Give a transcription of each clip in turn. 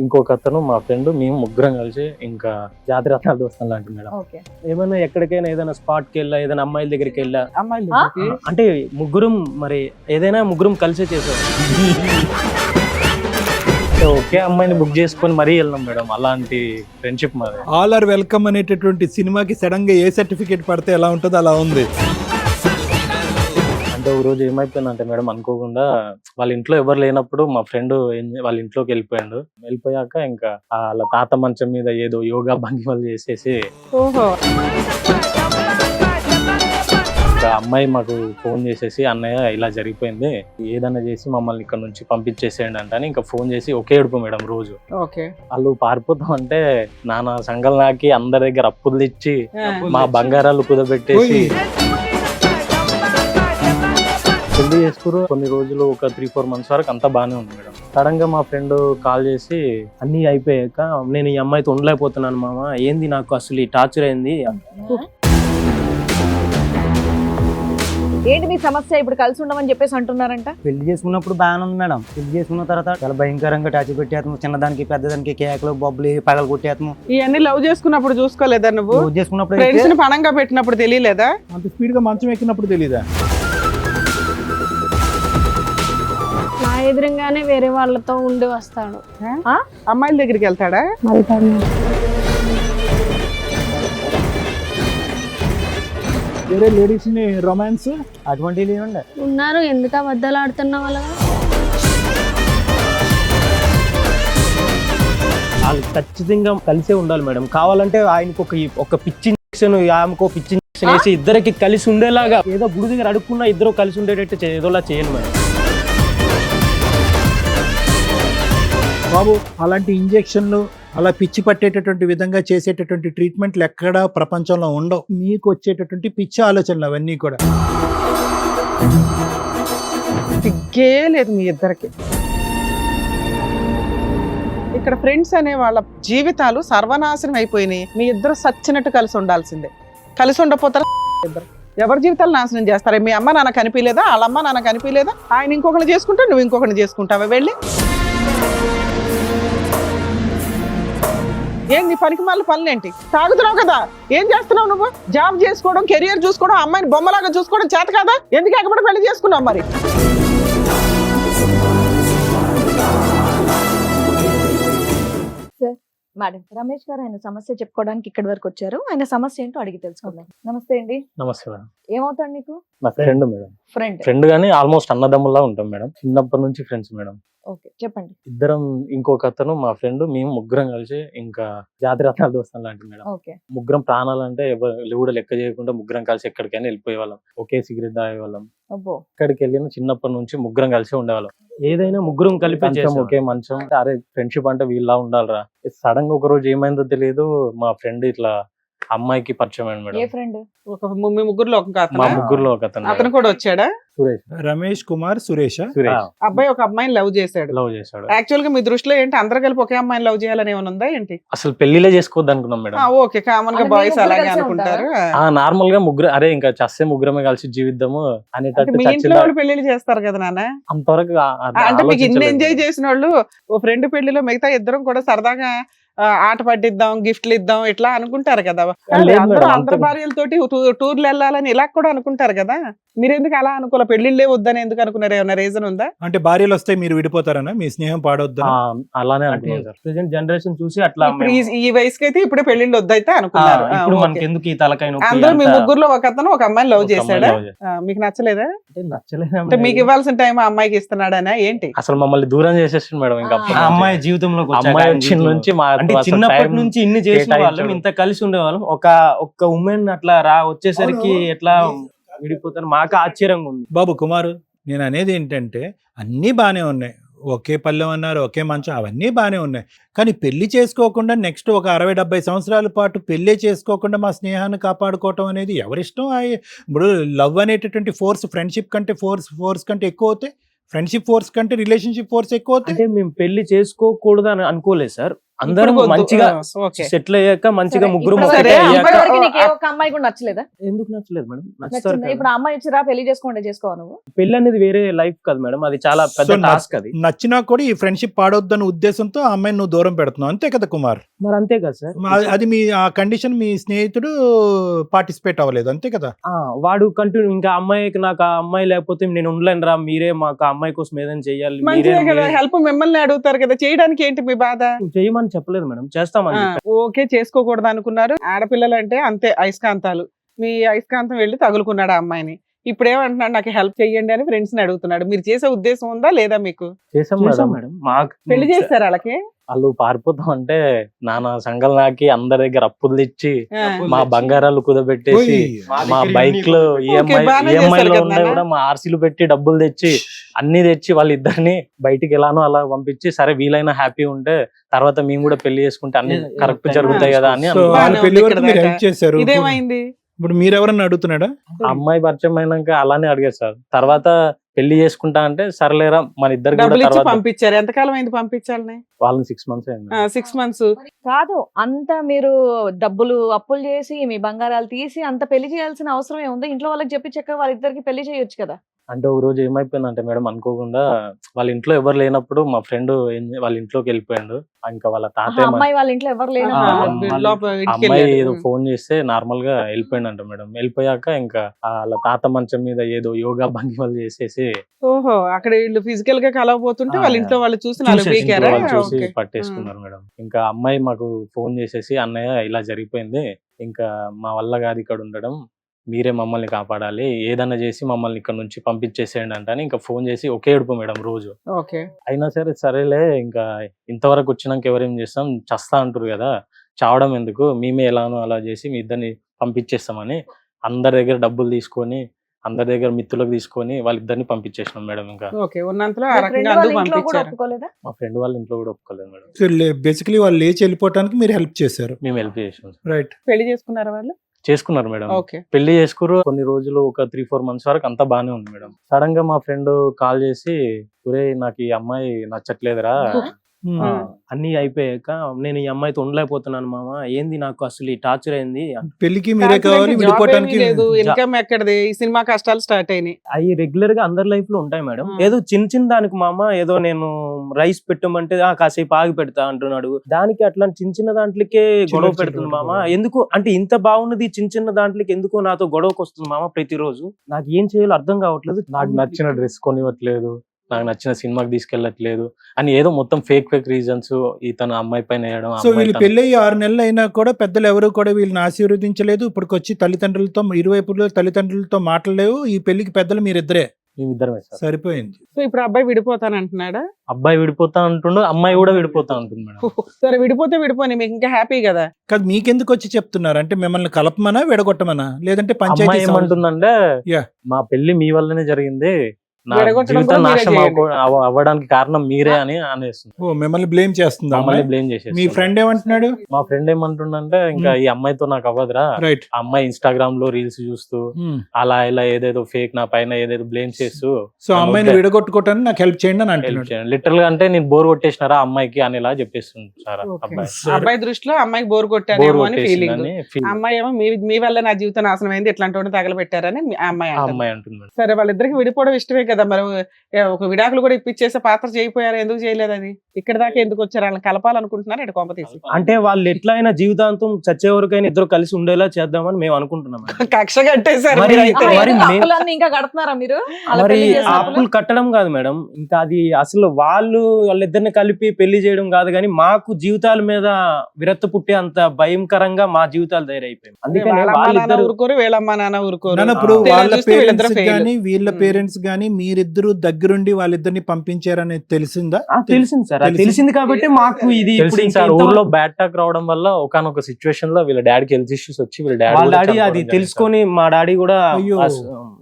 ఇంకొక అతను మా ఫ్రెండ్, మేము ముగ్గురం కలిసి ఇంకా జాతి రత్నాలు దోస్తాం లాంటి మేడం. ఏమైనా ఎక్కడికైనా ఏదైనా స్పాట్ కి వెళ్ళా, ఏదైనా అమ్మాయిల దగ్గరికి వెళ్ళా, అంటే ముగ్గురం మరి ఏదైనా ముగ్గురం కలిసే చేసాం. ఒకే అమ్మాయిని బుక్ చేసుకొని మరీ వెళ్ళాం మేడం. అలాంటి ఫ్రెండ్షిప్ మాది. ఆల్ ఆర్ వెల్కమ్ అనేటటువంటి సినిమాకి సడన్ గా ఏ సర్టిఫికేట్ పడితే ఎలా ఉంటుందో అలా ఉంది. అంటే ఒక రోజు ఏమైపోయిందంటే మేడం, అనుకోకుండా వాళ్ళ ఇంట్లో ఎవరు లేనప్పుడు మా ఫ్రెండ్ వాళ్ళ ఇంట్లోకి వెళ్ళిపోయాడు. వెళ్ళిపోయాక ఇంకా వాళ్ళ తాత మంచం మీద ఏదో యోగా భంగిమలు చేసేసి అమ్మాయి మాకు ఫోన్ చేసేసి, అన్నయ్య ఇలా జరిగిపోయింది, ఏదన్నా చేసి మమ్మల్ని ఇక్కడ నుంచి పంపించేసేయండి అంటే ఇంకా ఫోన్ చేసి ఒకే ఏడుపు మేడం రోజు. వాళ్ళు పారిపోతాం అంటే నానా సంఘాలు నాకి అందరి దగ్గర అప్పులు తెచ్చి మా బంగారాలు కుదబెట్టేసి పెళ్లి చేసుకురు. కొన్ని రోజులు ఒక 3-4 months వరకు అంతా బాగానే ఉంది మేడం. సడన్ గా మా ఫ్రెండ్ కాల్ చేసి అన్ని అయిపోయాక, నేను ఈ అమ్మాయితో ఉండలేకపోతున్నాను మామ, ఏంది నాకు అసలు ఈ టార్చర్ అయింది. ఏంటి మీ సమస్య? ఇప్పుడు కలిసి ఉండమని చెప్పేసి అంటున్నారంట. పెళ్లి చేసుకున్నప్పుడు బాగానే ఉంది మేడం. పెళ్లి చేసుకున్న తర్వాత చాలా భయంకరంగా టార్చర్ పెట్టేస్తాము. చిన్నదానికి పెద్దదానికి కేకలు బొబ్బలు పగలు కొట్టేస్తాము. ఇవన్నీ లవ్ చేసుకున్నప్పుడు చూసుకోలేదా నువ్వు? లవ్ చేసుకున్నప్పుడు ఫ్రెండ్స్ ని పణంగా పెట్టినప్పుడు తెలియలేదా? అంత స్పీడ్ గా మంచం ఎక్కినప్పుడు తెలీదా? నా ఎదురుగానే వేరే వాళ్ళతో ఉండి వస్తాడు. అమ్మాయిల దగ్గరికి వెళ్తాడా? వేరే లేడీస్ ని రొమాన్స్ అటువంటివి ఉన్నారు. ఎందుకు అబద్ధాలు ఆడుతున్నా వాళ్ళగా? వాళ్ళు ఖచ్చితంగా కలిసే ఉండాలి మేడం. కావాలంటే ఆయనకు ఒక పిచ్చి ఇంజక్షన్, ఆమెకు పిచ్చి ఇంజక్షన్ వేసి ఇద్దరికి కలిసి ఉండేలాగా, ఏదో గుడి దగ్గర అడుక్కున్నా ఇద్దరు కలిసి ఉండేటట్టు ఏదోలా చేయండి మేడం. బాబు, అలాంటి ఇంజెక్షన్లు, అలా పిచ్చి పట్టేటటువంటి విధంగా చేసేటటువంటి ట్రీట్మెంట్లు ఎక్కడా ప్రపంచంలో ఉండవు. మీకు వచ్చేటటువంటి పిచ్చి ఆలోచనలు అవన్నీ కూడా. సిగ్గే లేదు మీ ఇద్దరికి. ఇక్కడ ఫ్రెండ్స్ అనే వాళ్ళ జీవితాలు సర్వనాశనం అయిపోయినాయి. మీ ఇద్దరు సచ్చినట్టు కలిసి ఉండాల్సిందే. కలిసి ఉండపోతారా ఇద్దరు? ఎవరి జీవితాలు నాశనం చేస్తారా? మీ అమ్మ నాన్న కనిపించలేదా? వాళ్ళ అమ్మ నాన్న కనిపించలేదా? ఆయన ఇంకొకరిని చేసుకుంటా, నువ్వు ఇంకొకరిని చేసుకుంటావా? వెళ్ళి ఏంటి పనికి మళ్ళీ పనులేంటి? తాగుతున్నావు కదా, ఏం చేస్తున్నావు నువ్వు? జాబ్ చేసుకోవడం, కెరియర్ చూసుకోవడం, అమ్మాయిని బొమ్మలాగా చూసుకోవడం చేత కదా? ఎందుకు ఎక్కబడి పెళ్లి చేసుకున్నావు మరి? మేడం, రమేష్ గారు ఆయన సమస్య చెప్పుకోవడానికి ఇక్కడి వరకు వచ్చారు. ఆయన సమస్య ఏంటో అడిగి తెలుసుకుందాం. నమస్తే అండి. నమస్తే మేడం. ఏమవుతాడు నీకు? నా ఫ్రెండ్ మేడం. ఫ్రెండ్ గానీ ఆల్మోస్ట్ అన్నదమ్ముల్లా ఉంటాం మేడం. చిన్నప్పటి నుంచి ఫ్రెండ్స్ మేడం. ఓకే, చెప్పండి. ఇద్దరం, ఇంకొక అతను మా ఫ్రెండ్, మేము ముగ్గురం కలిసి ఇంకా జాతి రత్నాలు దోస్తాం లాంటి మేడం. ముగ్గురం ప్రాణాలు అంటే ఎవరు కూడా లెక్క చేయకుండా ముగ్గురం కలిసి ఎక్కడికైనా వెళ్ళిపోయే వాళ్ళం. ఒకే సిగరెట్ తాగేవాళ్ళం. ఎక్కడికి వెళ్ళినా చిన్నప్పటి నుంచి ముగ్గురం కలిసి ఉండేవాళ్ళం. ఏదైనా ముగ్గురం కలిపి ఒకే మంచం. అరే ఫ్రెండ్షిప్ అంటే వీళ్ళ ఉండాలిరా. సడన్ గా ఒక రోజు ఏమైందో తెలియదు, మా ఫ్రెండ్ ఇట్లా అమ్మాయికి పరిచయం అయ్యాడు మేడం. ఏ ఫ్రెండ్? మీ ముగ్గురులో మా ముగ్గురులో ఒక అతను కూడా వచ్చాడా? సురేష్. రమేష్ కుమార్ సురేష్. అబ్బాయి ఒక అమ్మాయిని లవ్ చేశాడు. యాక్చువల్ గా మీ దృష్టిలో ఏంటి, అందరు కలిపి ఒకే అమ్మాయిని లవ్ చేయాలని ఏమైనా ఉందా ఏంటి? అసలు పెళ్లిలే చేసుకోవద్దు అనుకున్నాం మేడం. ఓకే, కామన్ గా బాయ్స్ అలాగే అనుకుంటారు. నార్మల్ గా ముగ్గురు, అరే ఇంకా చస్తే ముగ్గురమే కలిసి జీవిద్దాము అనేటట్టు. మీ ఇంట్లో వాళ్ళు పెళ్లిళ్ళు చేస్తారు కదా నాన్న, అంతవరకు అంటే మీకు ఇన్ని ఎంజాయ్ చేసిన వాళ్ళు ఓ ఫ్రెండ్ పెళ్లిలో మిగతా ఇద్దరం కూడా సరదాగా ఆట పట్టిద్దాం, గిఫ్ట్లు ఇద్దాం ఇట్లా అనుకుంటారు కదా. అందరు భార్యలతోటి టూర్లు వెళ్ళాలని ఇలా కూడా అనుకుంటారు కదా. మీరు ఎందుకు అలా అనుకోలే? పెళ్లిళ్ళే వద్దని ఎందుకు అనుకున్నారు? ఏమైనా రీజన్ ఉందా? అంటే భార్యలు వస్తే మీరు విడిపోతారనా? మీ స్నేహం పాడొద్దు అలానే ప్రెజెంట్ జనరేషన్ చూసి అట్లా ఈ వయసుకి అయితే ఇప్పుడే పెళ్లిళ్ళు వద్దయితే అనుకున్నారు. అందరూ మీ ముగ్గురులో ఒక అతను ఒక అమ్మాయిని లవ్ చేశాడా? మీకు నచ్చలేదా? అంటే మీకు ఇవ్వాల్సిన టైం ఆ అమ్మాయికి ఇస్తున్నాడనా ఏంటి? అసలు మమ్మల్ని దూరం చేసేసాడు మేడం. ఇంకా అమ్మాయి జీవితంలో నుంచి చిన్నప్పటి నుంచి ఇన్ని చేసిన వాళ్ళం, ఇంత కలిసి ఉండేవాళ్ళం. ఒక ఉమెన్ అట్లా వచ్చేసరికి ఎట్లా విడిపోతారు? మాకు ఆశ్చర్యంగా ఉంది. బాబు కుమారు, నేను అనేది ఏంటంటే అన్నీ బాగానే ఉన్నాయి. ఒకే పల్లెం అన్నారు, ఒకే మంచం, అవన్నీ బాగానే ఉన్నాయి. కానీ పెళ్లి చేసుకోకుండా నెక్స్ట్ ఒక 60-70 సంవత్సరాల పాటు పెళ్లి చేసుకోకుండా మా స్నేహాన్ని కాపాడుకోవటం అనేది ఎవరిష్టం? ఇప్పుడు లవ్ అనేటటువంటి ఫోర్స్ ఫ్రెండ్షిప్ కంటే ఫోర్స్ కంటే ఎక్కువ అవుతాయి. ఫ్రెండ్షిప్ ఫోర్స్ కంటే రిలేషన్షిప్ ఫోర్స్ ఎక్కువ అవుతాయి. అంటే మేము పెళ్లి చేసుకోకూడదు అని అనుకోలేదు సార్. అందరం ఇప్పుడు వద్దు. మంచిగా ఓకే. సెటిల్ అయ్యాక మంచిగా సరే, ముగ్గురు ఇప్పటి సరే, ఒకటే వరకు- అయ్యాక ఇప్పటి వరకు నీకు ఏ ఒక్క అమ్మాయి కూడా నచ్చలేదా? ఎందుకు నచ్చలేదు మేడం? నచ్చుతారు నచ్చిందా? కదా. ఇప్పుడు ఆ అమ్మాయి వచ్చిరా పెళ్లి చేసుకోండి చేసుకోవా నువ్వు? పెళ్లి అనేది వేరే లైఫ్ కదా మేడం, అది చాలా పెద్ద So, టాస్క్ అది. నచ్చినా కూడా ఈ ఫ్రెండ్షిప్ పాడొద్దన్న ఉద్దేశంతో ఆ అమ్మాయిని నువ్వు దూరం పెడుతున్నావు అంతే కదా కుమార్? మరి అంతే కదా సార్. అది మీ ఆ కండిషన్ మీ స్నేహితుడు పార్టిసిపేట్ అవ్వలేదు అంతే కదా? ఆ, వాడు కంటిన్యూ ఇంకా అమ్మాయికి నాకు ఆ అమ్మాయి లేకపోతే నేను ఉండలేను రా, మీరే మాకు ఆ అమ్మాయి కోసం ఏదైనా చెయ్యాలి, మంచిదే కదా, మీరే హెల్ప్ మిమ్మల్ని అడుగుతారు కదా, చేయడానికి ఏంటి మీ బాధ? చేయమని చెప్పలేదు మేడం, చేస్తామని చెప్పారు. ఓకే, చేసుకోకూడదు అనుకున్నారు. ఆడపిల్లలు అంటే అంతే అయస్కాంతాలు. మీ అయస్కాంతం వెళ్ళి తగులుకున్నాడు ఆ అమ్మాయిని. ఇప్పుడు ఏమంటున్నాడు, నాకు హెల్ప్ చెయ్యండి అని ఫ్రెండ్స్ ని అడుగుతున్నాడు. మీరు చేసే ఉద్దేశం ఉందా లేదా? మీకు చేసాం చేసాం మేడం. మేడం. మాకు పెళ్లి చేస్తారు వాళ్ళకి? వాళ్ళు పారిపోతాం అంటే నానా సంఘాలు నాకి అందరి దగ్గర అప్పులు తెచ్చి ఆ. మా బంగారాలు కుదబెట్టేసి మా బైక్ లో బాగానే ఈఎంఐ చేశారు లో కదా ఉన్నాయి నాన్న. కూడా మా ఆర్సీలు పెట్టి డబ్బులు తెచ్చి అన్ని తెచ్చి వాళ్ళిద్దరిని బయటికి ఎలానో అలా పంపించి, సరే వీలైనా హ్యాపీ ఉంటే తర్వాత మేము కూడా పెళ్లి చేసుకుంటే అన్ని లేదు, కరెక్ట్ time జరుగుతాయి కదా అని సో అనుకున్నాం. వాళ్ళ బాగానే పెళ్లి ఉంది వరకు ఇక్కడ మీరు దాకా. హెల్ప్ చేశారు. ఇదేమైంది? ఇప్పుడు మీరెవరన్నా అడుగుతున్నాడా? ఆ అమ్మాయి పరిచయం అయినాక అలానే అడిగారు సార్. తర్వాత పెళ్లి చేసుకుంటా అంటే సర్లేరా మన ఇద్దరు కూడా డబ్బులు ఇచ్చి తర్వాత పంపించారు. ఎంతకాలం అయింది పంపించాలని? వాళ్ళని 6 months అయింది. 6 months. కాదు, అంత మీరు డబ్బులు అప్పులు చేసి మీ బంగారాలు తీసి అంత పెళ్లి చేయాల్సిన అవసరం ఏముంది? ఇంట్లో వాళ్ళకి చెప్పి చక్కగా వాళ్ళిద్దరికి పెళ్లి చేయొచ్చు కదా. అంటే ఒక రోజు ఏమైపోయిందంటే మేడం, అనుకోకుండా వాళ్ళ ఇంట్లో ఎవరు లేనప్పుడు మా ఫ్రెండ్ వాళ్ళ ఇంట్లోకి వెళ్ళిపోయాడు. ఇంకా వాళ్ళ ఆహా, తాతయ్య అమ్మాయి వాళ్ళ ఇంట్లో ఎవరు ఆ, లేనప్పుడు లోపల ఇంటికి అమ్మాయి వెళ్ళాడు. ఏదో ఫోన్ చేస్తే నార్మల్ గా వెళ్ళిపోయిందంట మేడం. వెళ్ళిపోయాక ఇంకా వాళ్ళ తాత మంచం మీద ఏదో యోగా భంగిమలు చేసేసి ఓహో, అక్కడ వీళ్ళు ఫిజికల్ గా కలవబోతుంటే వాళ్ళ ఇంట్లో వాళ్ళు చూసి నాలుగు చూసేసి వీకారా? ఇంట్లో వాళ్ళు చూసి ఓకే. పట్టేసుకున్నారు మేడం. ఇంకా అమ్మాయి మాకు ఫోన్ చేసేసి, అన్నయ్య ఇలా జరిగిపోయింది, ఇంకా మా వల్ల కాదు ఇక్కడ ఉండడం, మీరే మమ్మల్ని కాపాడాలి, ఏదన్నా చేసి మమ్మల్ని ఇక్కడ నుంచి పంపించేసేయండి అంటే అని ఇంకా ఫోన్ చేసి ఒకే ఏడుపు మేడం రోజు. ఓకే. అయినా సరే సరేలే, ఇంకా ఇంతవరకు వచ్చినాక ఎవరేం చేస్తాం, చస్తా అంటారు కదా, చావడం ఎందుకు, మేమే ఎలానో అలా చేసి మీ ఇద్దరిని పంపించేస్తామని అందరి దగ్గర డబ్బులు తీసుకొని, అందరి దగ్గర మిత్తులకు తీసుకొని వాళ్ళిద్దరిని పంపించేసినాం మేడం. ఇంకా ఓకే, ఉన్నంతలో ఆ మీ friend రకంగా వాళ్ళ అందరూ ఇంట్లో కూడా పంపించారు. ఒప్పుకోలేదా? మా ఫ్రెండ్ వాళ్ళ ఇంట్లో కూడా ఒప్పుకోలేదు మేడం. సో బేసికలీ వాళ్ళు లేచి వెళ్ళిపోవటానికి మీరు హెల్ప్ చేశారు. మేము హెల్ప్ చేసాం. రైట్. పెళ్లి చేసుకున్నారా వాళ్ళు? చేసుకున్నారు మేడం. ఓకే. పెళ్లి చేసుకురు. కొన్ని రోజులు ఒక 3-4 months వరకు అంతా బానే ఉంది మేడం. సడన్ గా మా ఫ్రెండ్ కాల్ చేసి, ఒరేయ్ నాకు ఈ అమ్మాయి నచ్చట్లేదురా. Hmm. ఆ, అన్ని అయిపోయాక నేను ఈ అమ్మాయితో ఉండలేకపోతున్నాను మామ, ఏంది నాకు అసలు ఈ టార్చర్ ఏంది. పెళ్లికి మీరే కావాలి, జాబ్ విడిపోవటానికి ఏమీ లేదు, ఇన్కమ్ ఎక్కడది? ఈ సినిమా కష్టాలు స్టార్ట్ అయినాయి. అవి రెగ్యులర్ గా అందరి లైఫ్ లో ఉంటాయి మేడం. ఆ. ఏదో చిన్న చిన్న దానికి మామ, ఏదో నేను రైస్ పెట్టమంటే కాసేపు ఆగి పెడతా అంటున్నాడు. దానికి అట్లా చిన్న చిన్న దాంట్లకే గొడవ చిన్న పెడుతుంది మామ. గొడవ. ఎందుకు అంటే ఇంత బాగున్నది చిన్న చిన్న దాంట్లకి ఎందుకు నాతో గొడవకు వస్తుంది మామ ప్రతిరోజు? నాకు ఏం చేయాలో అర్థం కావట్లేదు. నాకు నచ్చిన డ్రెస్ కొనివ్వట్లేదు, నాకు నచ్చిన సినిమాకి తీసుకెళ్ళట్లేదు అని ఏదో మొత్తం ఫేక్ రీజన్స్ ఇతను అమ్మాయి పైన వేయడం. సో వీళ్ళు పెళ్ళి 6 నెలలు అయినా కూడా పెద్దలు ఎవరు కూడా వీళ్ళని ఆశీర్వదించలేదు. ఇప్పటికొచ్చి తల్లిదండ్రులతో ఇరువైపులో తల్లిదండ్రులతో మాట్లాడలేవు. ఈ పెళ్లికి పెద్దలు మీరిద్దరే. మేమిద్దరమే సార్. సరిపోయింది. సో ఇప్పుడు అబ్బాయి విడిపోతానంటున్నాడా? అబ్బాయి విడిపోతా అంటుండు, అమ్మాయి కూడా విడిపోతా అంటుంది మేడం. సరే, విడిపోతే విడిపోని, మీకు ఇంకా హ్యాపీ కదా. కాదు, మీకెందుకు వచ్చి చెప్తున్నారు అంటే మిమ్మల్ని కలపమనా విడగొట్టమనా లేదంటే అమ్మాయి పంచాయతీ ఏమంటుందంటే, Yeah. మా పెళ్లి మీ వల్లనే జరిగింది, నా విడగొట్టడం జీవితం కూడా మీరే నాశనం చేయండి. అవ్వడానికి కారణం మీరే అని అనేస్తుంది. ఓ మిమ్మల్ని బ్లేమ్ చేస్తుంది మమ్మల్ని అమ్మాయి. బ్లేమ్ మీ చేసేసి. ఫ్రెండ్ ఏమంటున్నాడు? మా ఫ్రెండ్ ఏమంటుండంటే, ఇంకా ఈ అమ్మాయితో నాకు అవ్వదురా, రైట్. ఆ అమ్మాయి ఇన్స్టాగ్రామ్ లో రీల్స్ చూస్తూ అలా ఇలా ఏదేదో ఫేక్ నా పైన ఏదేదో బ్లేమ్ చేస్తూ సో అమ్మాయిని విడగొట్టుకోవటానికి నాకు హెల్ప్ చేయండి అని హెల్ప్ అంటున్నాడు. చేయండి. లిటరల్ గా అంటే నేను బోర్ కొట్టేసినారా అమ్మాయికి అని ఇలా చెప్పేస్తుంది సార్. ఓకే. అబ్బాయి అబ్బాయి దృష్టిలో అమ్మాయికి బోర్ బోర్ కొట్టానేమో అని ఫీలింగ్. కొట్టేసిందని feel. అమ్మాయి ఏమో మీ వల్ల నా జీవితం నాశనం అయింది, ఇట్లాంటి వాడిని తగలబెట్టారని ఆ అమ్మాయి ఆ అంటుంది. అమ్మాయి అంటుంది మేడం. సరే, వాళ్ళిద్దరికి విడిపోవడం ఇష్టమే కదా, మరి ఒక విడాకులు కూడా ఇప్పించేసే పాత్ర చేయకపోయారు, ఎందుకు చేయలేదు? అది ఇక్కడ దాకా ఎందుకు వచ్చారు? వాళ్ళని కలపాలనుకుంటున్నారు ఇటు కొంప తీసి. అంటే వాళ్ళు ఎట్లయినా జీవితాంతం చచ్చే వరకైనా ఇద్దరు కలిసి ఉండేలా చేద్దామని మేము అనుకుంటున్నాం మేడం. కక్ష కట్టేశారు మరి- మీరైతే. మరి ఎందుకు మే- అప్పులన్నీ ఇంకా కడుతున్నారా మీరు? అలా మరి పెళ్లి ఆ చేసిన అప్పులు? అప్పులు కట్టడం కాదు మేడం, ఇంకా అది అసలు వాళ్ళిద్దరిని కలిపి పెళ్లి చేయడం కాదు, కానీ మాకు జీవితాల మీద విరక్తి పుట్టే అంత భయంకరంగా మా జీవితాలు తయారైపోయాయి. అందుకని వాళ్ళ అమ్మా నాన్న వాళ్ళిద్దరు ఊరుకోరు, వీళ్ళమ్మా నాన్న ఊరుకోరు. నాన్న, ఇప్పుడు తేడా వాళ్ళ చూస్తే వీళ్ళిద్దరు పేరెంట్స్ fail. గానీ వీళ్ళ Hmm. పేరెంట్స్ గానీ మీరిద్దరు దగ్గరుండి వాళ్ళిద్దరిని పంపించారనేది తెలిసిందా? తెలిసింది సార్, అది తెలిసింది కాబట్టి మాకు ఇది ఇప్పుడు తెలిసింది ఇంకా సార్, ఇంతవరకు- ఊర్లో బ్యాడ్ టాక్ రావడం వల్ల ఒకనొక సిచ్యువేషన్ లో వీళ్ళ డాడీకి హెల్త్ ఇష్యూస్ వచ్చి వీళ్ళ వాళ్ళ డాడీ డాడీ అది తెలుసుకొని మా డాడీ కూడా అయ్యో.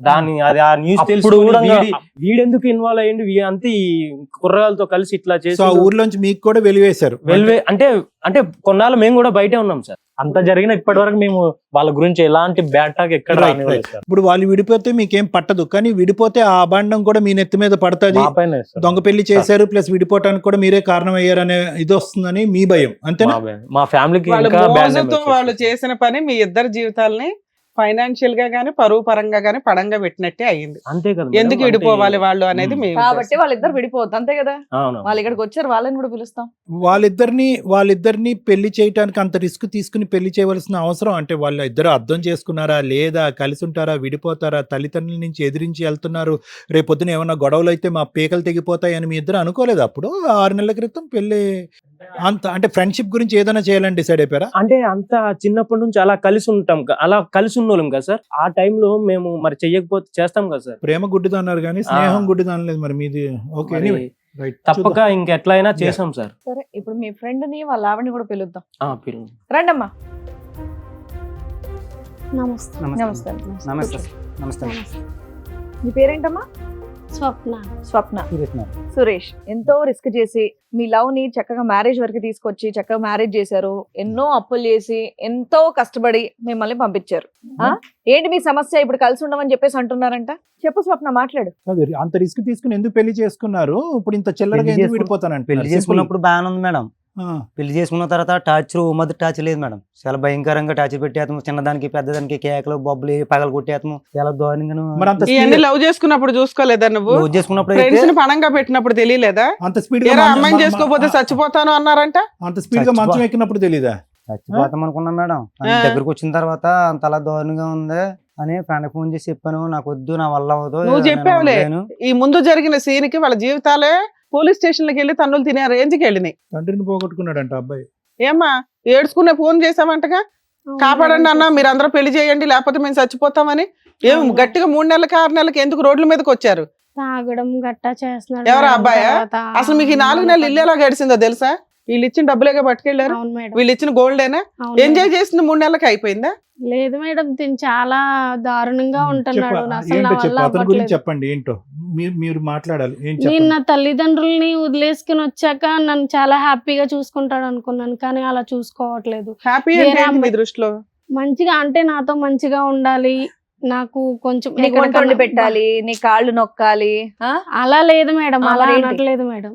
దాని అది ఆ న్యూస్ అప్పుడు తెలుసు కూడా వీడెందుకు ఇన్వాల్వ్ అయ్యిండు అంతే ఈ కుర్రగాలతో కలిసి ఇట్లా చేసి సో ఆ ఊర్లోంచి మీకు కూడా వెలివేశారు. అంటే అంటే కొన్నాళ్ళు మేము కూడా బయటే ఉన్నాం సార్. అంత జరిగిన ఇప్పటి వరకు మేము వాళ్ళ గురించి ఎలాంటి బ్యాడ్ టాక్ ఎక్కడ Right, రానివ్వలేదు right. సార్. ఇప్పుడు వాళ్ళు విడిపోతే మీకేం పట్టదు, కానీ విడిపోతే ఆ అభాండం కూడా మీ నెత్తి మీద పడుతుంది. మా పైన సార్. దొంగ పెళ్లి చేశారు ప్లస్ విడిపోవటానికి కూడా మీరే కారణం అయ్యారనే ఇది వస్తుందని మీ భయం, అంతేనా? మా ఫ్యామిలీకి వాళ్ళు ఇంకా bad name మోజుతో వాళ్ళు వచ్చేస్తుంది. చేసిన పని మీ ఇద్దరి జీవితాలని ఫైనాన్షియల్ గా గానీ పరువు పరంగా గానీ పడంగా పెట్టినట్టే అయ్యింది. అంతే కదా ఎందుకు మేడం, విడిపోవాలి అంటే- వాళ్ళు అనేది మీ కాబట్టి ఉద్దేశం. వాళ్ళిద్దరు విడిపోవద్దు అంతే కదా. అవును. వాళ్ళు ఇక్కడికి వచ్చారు, వాళ్ళని కూడా పిలుస్తాం. వాళ్ళిద్దరిని పెళ్లి చేయటానికి అంత రిస్క్ తీసుకుని పెళ్లి చేయవలసిన అవసరం, అంటే వాళ్ళ ఇద్దరు అర్థం చేసుకున్నారా లేదా, కలిసి ఉంటారా, విడిపోతారా, తల్లిదండ్రుల నుంచి ఎదిరించి వెళ్తున్నారు, రేపొద్దున ఏమన్నా గొడవలు అయితే మా పీకలు తెగిపోతాయి అని మీ ఇద్దరు అనుకోలేదు అప్పుడు 6 నెలల క్రితం పెళ్లి? అంత అంటే ఫ్రెండ్షిప్ గురించి ఏదైనా చేయాలని డిసైడ్ అయిపోయారా? అంటే అంత చిన్నప్పటి నుంచి అలా కలిసి ఉంటాం అలా కలిసి ఉన్నోళ్ళం కదా సార్. ఆ టైంలో మేము మరి చెయ్యకపోతే చేస్తాం కదా సార్. ప్రేమ గుడ్డిదా అన్నారు కానీ స్నేహం గుడ్డిదా అనలేదు మరి మీది. ఓకే, మరి రైట్, తప్పక ఇంకెట్లయినా చేసాం సార్. సరే, ఇప్పుడు మీ ఫ్రెండ్ ని వాళ్ళ ఆవిడని కూడా పిలుద్దాం. పిల్లలు రండమ్మా. నమస్తే. నమస్తే. నమస్తే. నమస్తే. మీ పేరేంటమ్మా? స్వప్న. స్వప్న. సురేష్ ఎంతో రిస్క్ చేసి మీ లవ్ ని చక్కగా మ్యారేజ్ వరకు తీసుకొచ్చి చక్కగా మ్యారేజ్ చేశారు. ఎన్నో అప్పులు చేసి ఎంతో కష్టపడి మిమ్మల్ని పంపించారు. ఏంటి మీ సమస్య? ఇప్పుడు కలిసి ఉండమని చెప్పేసి అంటున్నారంట. చెప్పు స్వప్న, మాట్లాడు. కాదు, అంత రిస్క్ తీసుకుని ఎందుకు పెళ్లి చేసుకున్నారు? ఇప్పుడు ఇంత చిల్లరగా ఎందుకు విడిపోతానంటే? పెళ్లి చేసుకున్నప్పుడు బాగానే ఉంది మేడం. పెళ్లి చేసుకున్న తర్వాత టార్చర్ మధ్య టార్చర్ లేదు మేడం. చాలా భయంకరంగా టార్చర్ పెట్టేస్తాము. చిన్నదానికి పెద్దదానికి కేకలు బొబ్బలు పగలు కొట్టేస్తాము. చాలా దారుణంగా. మరి అంత ఇవన్నీ లవ్ చేసుకున్నప్పుడు చూసుకోలేదా నువ్వు? లవ్ చేసుకున్నప్పుడు ఫ్రెండ్స్ ని పణంగా పెట్టినప్పుడు తెలియలేదా? అంత స్పీడ్ అమ్మాయిని చేసుకోపోతే చచ్చిపోతాను అన్నారంట. అంత స్పీడ్ గా మంచం ఎక్కినప్పుడు తెలీదా? చచ్చిపోతాం అనుకున్నాం మేడం. దగ్గరకు వచ్చిన తర్వాత అంత అలా దారుణంగా ఉంది అని ఫ్రెండ్ ఫోన్ చేసి చెప్పాను, నాకు వద్దు, నా వల్ల అవ్వదు. నువ్వు చెప్పావులే, ఈ ముందు జరిగిన సీన్ కి వాళ్ళ జీవితాలే పోలీస్ స్టేషన్ లకి వెళ్ళి తన్నులు తినే రేంజ్కి వెళ్ళినాయి. తండ్రిని పోగొట్టుకున్నాడంట అబ్బాయి. ఏమ్మా ఏడ్చుకునే ఫోన్ చేసామంటగా, కాపాడండి అన్న, మీరు అందరూ పెళ్లి చేయండి లేకపోతే మేము చచ్చిపోతామని. ఏం గట్టిగా 3 నెలలకి 6 నెలలకి ఎందుకు రోడ్ల మీదకి వచ్చారు? తాగడం గట్టా చేస్తున్నాడు. ఎవరా అబ్బాయా? అసలు మీకు ఈ 4 నెలలు ఇల్లు ఎలా గడిచిందో తెలుసా? వీళ్ళు ఇచ్చిన డబ్బులేగా పట్టుకెళ్లారు, అవును మేడం. వీళ్ళు ఇచ్చిన గోల్డేనా? అవును ఎంజాయ్ మేడం. చేసింది 3 నెలలకి అయిపోయిందా? లేదు మేడం, తిని చాలా దారుణంగా ఉంటున్నాడు. అసలు నా ఏంటో వల్ల చెప్పు, అతని గురించి అవ్వట్లేదు. చెప్పండి. ఏంటో మీరు మాట్లాడాలి. ఏం నేను చెప్పండి. నా తల్లిదండ్రుల్ని వదిలేసుకుని వచ్చాక నన్ను చాలా హ్యాపీగా చూసుకుంటాడు అనుకున్నాను, కానీ అలా చూసుకోవట్లేదు. హ్యాపీ వేరే అంటే ఏంటి మీ అమ్మాయి- దృష్టిలో? మంచిగా అంటే నాతో మంచిగా ఉండాలి, నాకు కొంచెం నీకు వంట వండి ఎక్కడికన్నా- పెట్టాలి, నీ కాళ్ళు నొక్కాలి. అలా లేదు మేడం, ఆ, అలా మరి ఏంటి? అనట్లేదు మేడం.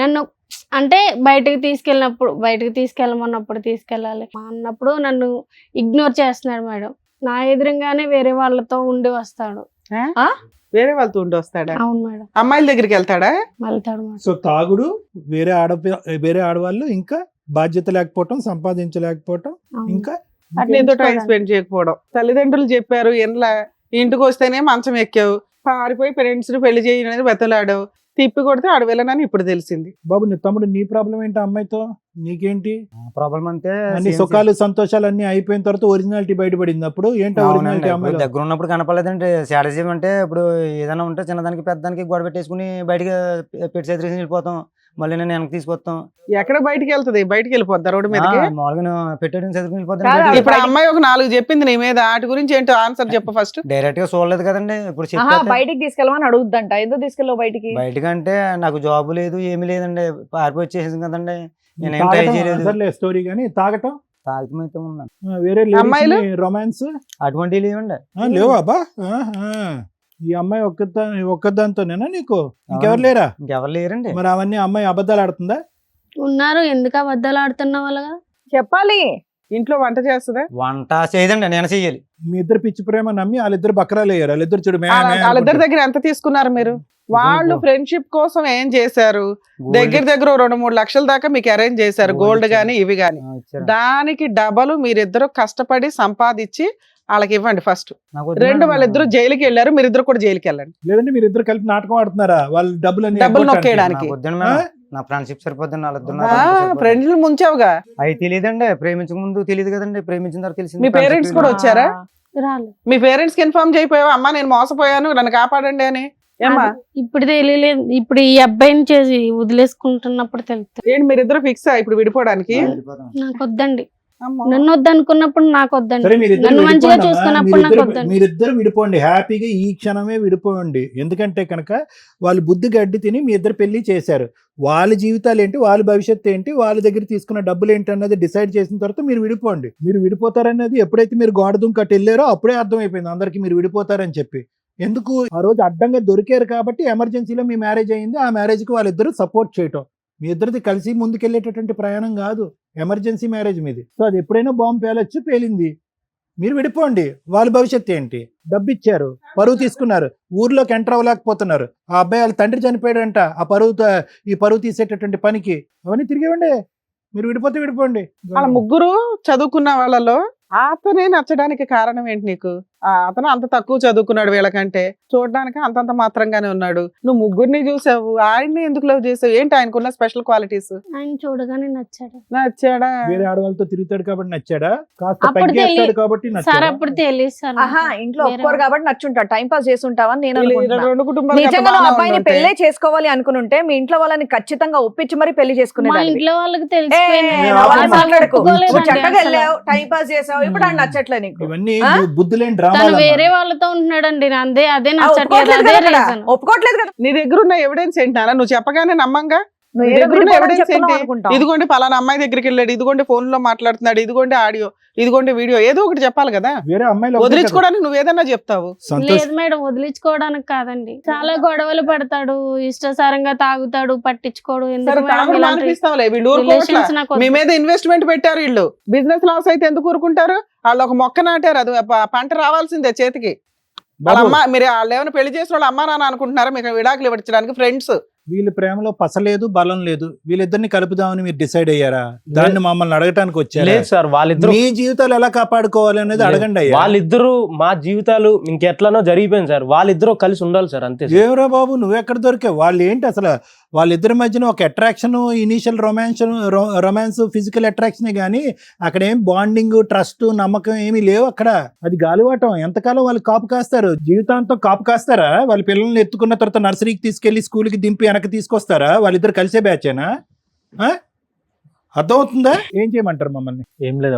నన్ను అంటే బయటకు తీసుకెళ్ళమన్నప్పుడు తీసుకెళ్ళాలి అన్నప్పుడు నన్ను ఇగ్నోర్ చేస్తున్నాడు మేడం. నా ఎదురుగానే వేరే వాళ్ళతో ఉండి వస్తాడు. వేరే వాళ్ళతో ఉండి వస్తాడా? అవును మేడం, అమ్మాయిల దగ్గరికి వెళ్తాడా? వెళ్తాడు మేడం. సో తాగుడు, వేరే ఆడవాళ్ళు, ఇంకా బాధ్యత లేకపోవటం, సంపాదించలేకపోవటం, అవును. ఇంకా నీతో టైం స్పెండ్ చేయకపోవడం. తల్లిదండ్రులు చెప్పారు ఇంట్లో, ఇంటికి వస్తేనే మంచం ఎక్కావు, పారిపోయి ఫ్రెండ్స్ ని పెళ్లి చేయని బెతలాడావు, తిప్పి కొడితే ఆడు వెళ్ళనని ఇప్పుడు తెలిసింది. బాబు నీ తమ్ముడు, నీ ప్రాబ్లం ఏంటి అమ్మాయితో? నీకేంటి ప్రాబ్లం అంటే అన్ని సుఖాలు సంతోషాలు అన్ని అయిపోయిన తర్వాత ఒరిజినాలిటీ బయటపడింది. అప్పుడు ఏంటి ఒరిజినాలిటీ అమ్మాయి? దగ్గర ఉన్నప్పుడు కనపడలేదంటే సాడజీవం అంటే ఇప్పుడు ఏదైనా ఉంటే చిన్నదానికి పెద్దదానికి గొడవ పెట్టేసుకుని బయటకి పెట్టి చేతి వెళ్ళిపోతాం, మళ్ళీ నేను వెనక్కి తీసుకొస్తాం. ఎక్కడ బయటికి వెళ్తది? బయటికి వెళ్ళిపోద్దా రోడ్డు మీదకి? మామూలుగా పెట్టేయడం చదువుకుని కాదు, వెళ్ళిపోతాం. ఇప్పుడు ఆ అమ్మాయి ఒక 4 చెప్పింది నీ మీద, వాటి గురించి ఏంటో ఆన్సర్ చెప్పు ఫస్ట్. డైరెక్ట్ గా చూడలేదు కదండి. ఇప్పుడు ఆహా, చెప్పేస్తే బయటికి తీసుకెళ్ళమని అడుగుద్దంట. ఎందుకు తీసుకెళ్ళావు బయటికి? బయటకి అంటే నాకు జాబ్ లేదు, ఏమీ లేదండి, పారిపోయి వచ్చేసింది కదండి. నేనేం ట్రై చేయలేదు. స్టోరీ కానీ తాగటం, తాగితం అయితే ఉందండి. వేరే అమ్మాయిలు? రొమాన్స్ అటువంటివి లేవండి. లేవా బా? ఈ అమ్మాయి ఒక్కదాంతోనేనా నీకు? ఇంకెవరు లేరా? ఇంకెవరు లేరండి. మరి అవన్నీ అమ్మాయి అబద్ధాలు ఆడుతుందా? ఉన్నారు, ఎందుకు అబద్ధాలు ఆడుతున్న వాళ్ళగా? చెప్పాలి. ఇంట్లో వంట చేస్తుందా? వంట చేయదండి, నేను చెయ్యాలి. మీ ఇద్దరు పిచ్చి ప్రేమ నమ్మి వాళ్ళిద్దరు బకరాలు అయ్యారు. వాళ్ళిద్దరు చూడు మే మే వాళ్ళిద్దరి అనుకుంటారు. దగ్గర ఎంత తీసుకున్నారు మీరు? వాళ్ళు ఫ్రెండ్షిప్ కోసం ఏం చేశారు? దగ్గర 2-3 లక్షల దాకా మీకు అరేంజ్ చేశారు, గోల్డ్ గానీ ఇవి గానీ. దానికి డబల్ మీరిద్దరు కష్టపడి సంపాదించి వాళ్ళకి ఇవ్వండి ఫస్ట్. 2 వాళ్ళిద్దరు జైలుకి వెళ్ళారు, మీరిద్దరు కూడా జైలుకి వెళ్ళండి. లేదంటే మీరు ఇద్దరు కలిపి నాటకం ఆడుతున్నారా? వాళ్ళు డబ్బులు నొక్కేయడానికి. నా ఫ్రెండ్షిప్ సరిపోద్ది. ఫ్రెండ్స్ ముంచావుగా. అవి తెలియదండి, ప్రేమించక ముందు తెలియదు కదండి, ప్రేమించిన తర్వాత తెలిసింది. మీ పేరెంట్స్ కూడా వచ్చారా? రాలేదు. మీ పేరెంట్స్ కి ఇన్ఫార్మ్ చేయపోయావా, అమ్మా నేను మోసపోయాను నన్ను కాపాడండి అని? ఏమ్మా ఇప్పుడు తెలియలేదు, ఇప్పుడు ఈ అబ్బాయిని చేసి వదిలేసుకుంటున్నప్పుడు తెలుస్తుంది. ఏంటి మీరిద్దరు ఫిక్స్ ఇప్పుడు విడిపోవడానికి? నాకు వద్దండి. అమ్మో. నన్ను వద్దనుకున్నప్పుడు నాకు సరే వద్దండి, మీరిద్దరు నన్ను మంచిగా విడిపోండి అమ్మా. చూసుకున్నప్పుడు నాకు వద్దండి. మీరిద్దరు విడిపోండి, హ్యాపీగా ఈ క్షణమే విడిపోండి. ఎందుకంటే కనుక వాళ్ళు బుద్ధి గడ్డి తిని మీ ఇద్దరు పెళ్లి చేశారు. వాళ్ళ జీవితాలు ఏంటి, వాళ్ళ భవిష్యత్తు ఏంటి, వాళ్ళ దగ్గర తీసుకున్న డబ్బులు ఏంటి అన్నది డిసైడ్ చేసిన తర్వాత మీరు విడిపోండి. మీరు విడిపోతారన్నది ఎప్పుడైతే మీరు గోడ దుంకట్టు వెళ్ళారో అప్పుడే అర్థమైపోయింది అందరికి మీరు విడిపోతారని చెప్పి. ఎందుకు ఆ రోజు అడ్డంగా దొరికారు కాబట్టి ఎమర్జెన్సీలో మీ మ్యారేజ్ అయింది. ఆ మ్యారేజ్కి వాళ్ళిద్దరూ సపోర్ట్ చేయటం, మీ ఇద్దరిది కలిసి ముందుకెళ్ళేటటువంటి ప్రయాణం కాదు, ఎమర్జెన్సీ మ్యారేజ్ మీది. సో అది ఎప్పుడైనా బాంబు పేలొచ్చు, పేలింది. మీరు విడిపోండి. వాళ్ళ భవిష్యత్తు ఏంటి, డబ్బు ఇచ్చారు, పరువు తీసుకున్నారు, ఊర్లోకి ఎంటర్ అవ్వలేకపోతున్నారు. ఆ అబ్బాయి వాళ్ళ తండ్రి చనిపోయాడంట ఈ పరువు తీసేటటువంటి పనికి. అవన్నీ తిరిగివ్వండి. మీరు విడిపోతే విడిపోండి. వాళ్ళ ముగ్గురు చదువుకున్న వాళ్ళలో అతనే నచ్చడానికి కారణం ఏంటి నీకు? అతను అంత తక్కువ చదువుకున్నాడు వీళ్ళకంటే, చూడడానికి అంతంత మాత్రంగానే ఉన్నాడు. నువ్వు ముగ్గురిని చూసావు, ఆయన్ని ఎందుకు లవ్ చేసావు? ఏంటి ఆయనకున్న స్పెషల్ క్వాలిటీస్? ఆయన చూడగానే నచ్చాడు. నచ్చాడా? వేరే ఆడవాళ్ళతో తిరుగుతాడు కాబట్టి నచ్చాడా? కాస్త అప్పుడు పగ్గేస్తాడు కాబట్టి సార్ నచ్చాడా? అప్పుడు తెలియదు సార్. ఆహా, ఇంట్లో ఒప్పుకోరు కాబట్టి నచ్చుంటాడు, టైం పాస్ చేస్తుంటావని నేను వీళ్ళు అనుకుంటున్నా. రెండు కుటుంబాలు నిజంగా నువ్వు అబ్బాయిని పెళ్లి చేసుకోవాలి అనుకుని ఉంటే మీ ఇంట్లో వాళ్ళని ఖచ్చితంగా ఒప్పించి మరి పెళ్లి మా చేసుకునేదాన్ని. ఇంట్లో వాళ్ళకి ఏ, తెలిసిపోయింది. నువ్వు వాళ్ళు అలా మాట్లాడకు. ఒప్పుకోలేదండి నువ్వు చక్కగా అసలు. వెళ్ళావు, టైం పాస్ చేసావు, ఇప్పుడు ఆయన నచ్చట్లే నీకు. ఇవన్నీ ఆ? బుద్ధులేని తను డ్రామాలు. వేరే వాళ్ళతో ఉంటున్నాడండి, అదే ఆ, నచ్చట్లేదు, ఒప్పుకోవట్లేదు అదే కదా అక్కడ. రీజన్. ఒప్పుకోవట్లేదు కదా. నీ దగ్గర ఉన్న ఎవిడెన్స్ ఏంటన్నా? నువ్వు చెప్పగానే నమ్మంగా. నువ్వు నీ ఏదో దగ్గర ఉన్న విడిపోవడం ఎవిడెన్స్ చెప్తున్నావు ఏంటి? అనుకుంటావు. ఇదిగోండి పలానా అమ్మాయి దగ్గరికి వెళ్ళాడు, ఇదిగోండి ఫోన్ లో మాట్లాడుతున్నాడు, ఇదిగోండి ఆడియో, ఇదిగోండి వీడియో, ఏదో ఒకటి చెప్పాలి కదా. వేరే అమ్మాయిలు వదిలించుకోవడానికి నువ్వు ఏదన్నా చెప్తావు. సంతోష్ లేదు మేడం, వదిలించుకోవడానికి కాదండి. చాలా గొడవలు పడతాడు, ఇష్టసారంగా తాగుతాడు, పట్టించుకోడు. ఎందుకు సరే మేడం తాగుడు ఇలాంటి మానిపిస్తావులే, వీళ్ళు ఊరుకోవట్లా. రిలేషన్స్ నాకు వద్దు. మీ మీద ఇన్వెస్ట్మెంట్ పెట్టారు వీళ్ళు, బిజినెస్ లాస్ అయితే ఎందుకు ఊరుకుంటారు? వాళ్ళు ఒక మొక్క నాటారు, అది పంట రావాల్సిందే చేతికి. వాళ్ళ బాబు, అమ్మ, మీరు వాళ్ళు ఏమైనా పెళ్లి చేసిన వాళ్ళు అమ్మా నాన్న అనుకుంటున్నారా? మీకు విడాకులు ఇవ్వడానికి ఫ్రెండ్స్. వీళ్ళ ప్రేమలో పసలేదు, బలం లేదు. వీళ్ళిద్దరిని కలుపుదామని మీరు డిసైడ్ అయ్యారా? దాన్ని మమ్మల్ని అడగటానికి వచ్చారా? లేదు సార్, వాళ్ళిద్దరు మీ జీవితాలు ఎలా కాపాడుకోవాలి అనేది అడగండి అయ్యా. వాళ్ళిద్దరు మా జీవితాలు ఇంకెట్లనో జరిగిపోయింది సార్. వాళ్ళిద్దరూ కలిసి ఉండాలి సార్, అంతే సార్. ఏవరా బాబు, నువ్వెక్కడ దొరికావు? వాళ్ళు ఏంటి అసలు? వాళ్ళిద్దరి మధ్యన ఒక అట్రాక్షన్, ఇనీషియల్ రొమాన్స్, ఫిజికల్ అట్రాక్షనే గానీ అక్కడ ఏం బాండింగ్, ట్రస్ట్, నమ్మకం ఏమీ లేవు అక్కడ. అది గాలివాటం. ఎంతకాలం వాళ్ళు కాపు కాస్తారు? జీవితాంతం కాపు కాస్తారా? వాళ్ళ పిల్లల్ని ఎత్తుకున్న తర్వాత నర్సరీకి తీసుకెళ్లి స్కూల్కి దింపి వెనక్కి తీసుకొస్తారా? వాళ్ళిద్దరు కలిసే బ్యాచేనా? అర్థమవుతుందా? ఏం చేయమంటారు మమ్మల్ని? ఏం లేదా,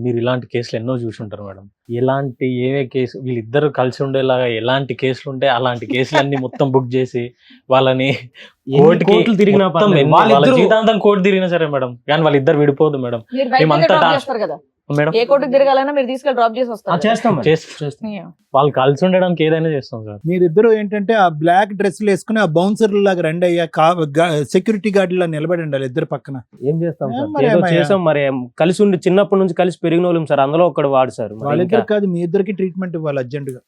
మీరు ఇలాంటి కేసులు ఎన్నో చూసి ఉంటారు మేడం. ఎలాంటి ఏవే కేసు వీళ్ళిద్దరు కలిసి ఉండేలాగా ఎలాంటి కేసులు ఉంటే అలాంటి కేసులన్నీ మొత్తం బుక్ చేసి వాళ్ళని కోర్టులు తిరిగినా మొత్తం పర్లేదు. వాళ్ళ వాళ్ళిద్దరూ జీవితాంతం కోర్టు తిరిగినా సరే మేడం, కానీ వాళ్ళిద్దరు విడిపోదు మేడం. మీరు బయటికి మేమంతా డ్రాప్ టాస్క్ చేస్తారు కదా, మేడం. ఏ కోర్టుకు తిరగాలన్నా మీరు తీసుకెళ్ళి డ్రాప్ చేసి ఆ, వస్తారు. చేస్తాం మేడం. చేస్తాం. వాళ్ళు కలిసి ఉండడానికి ఏదైనా చేస్తాం సార్. మీరిద్దరు ఏంటంటే ఆ బ్లాక్ డ్రెస్లు వేసుకుని ఆ బౌన్సర్ లాగా రండి అయ్యా, సెక్యూరిటీ గార్డ్ లా నిలబడండి వాళ్ళ ఇద్దరు పక్కన. ఏం చేస్తాం సార్? మరి ఏదో ఏమయ్యా? చేసాం మరి. కలిసి ఉండి చిన్నప్పటి నుంచి కలిసి పెరిగిన వాళ్ళం సార్. అందులో ఒకడు వాడు సార్. మరి వాళ్ళిద్దరు ఇంకా కాదు, మీ ఇద్దరికి ట్రీట్మెంట్ ఇవ్వాలి అర్జెంట్ గా.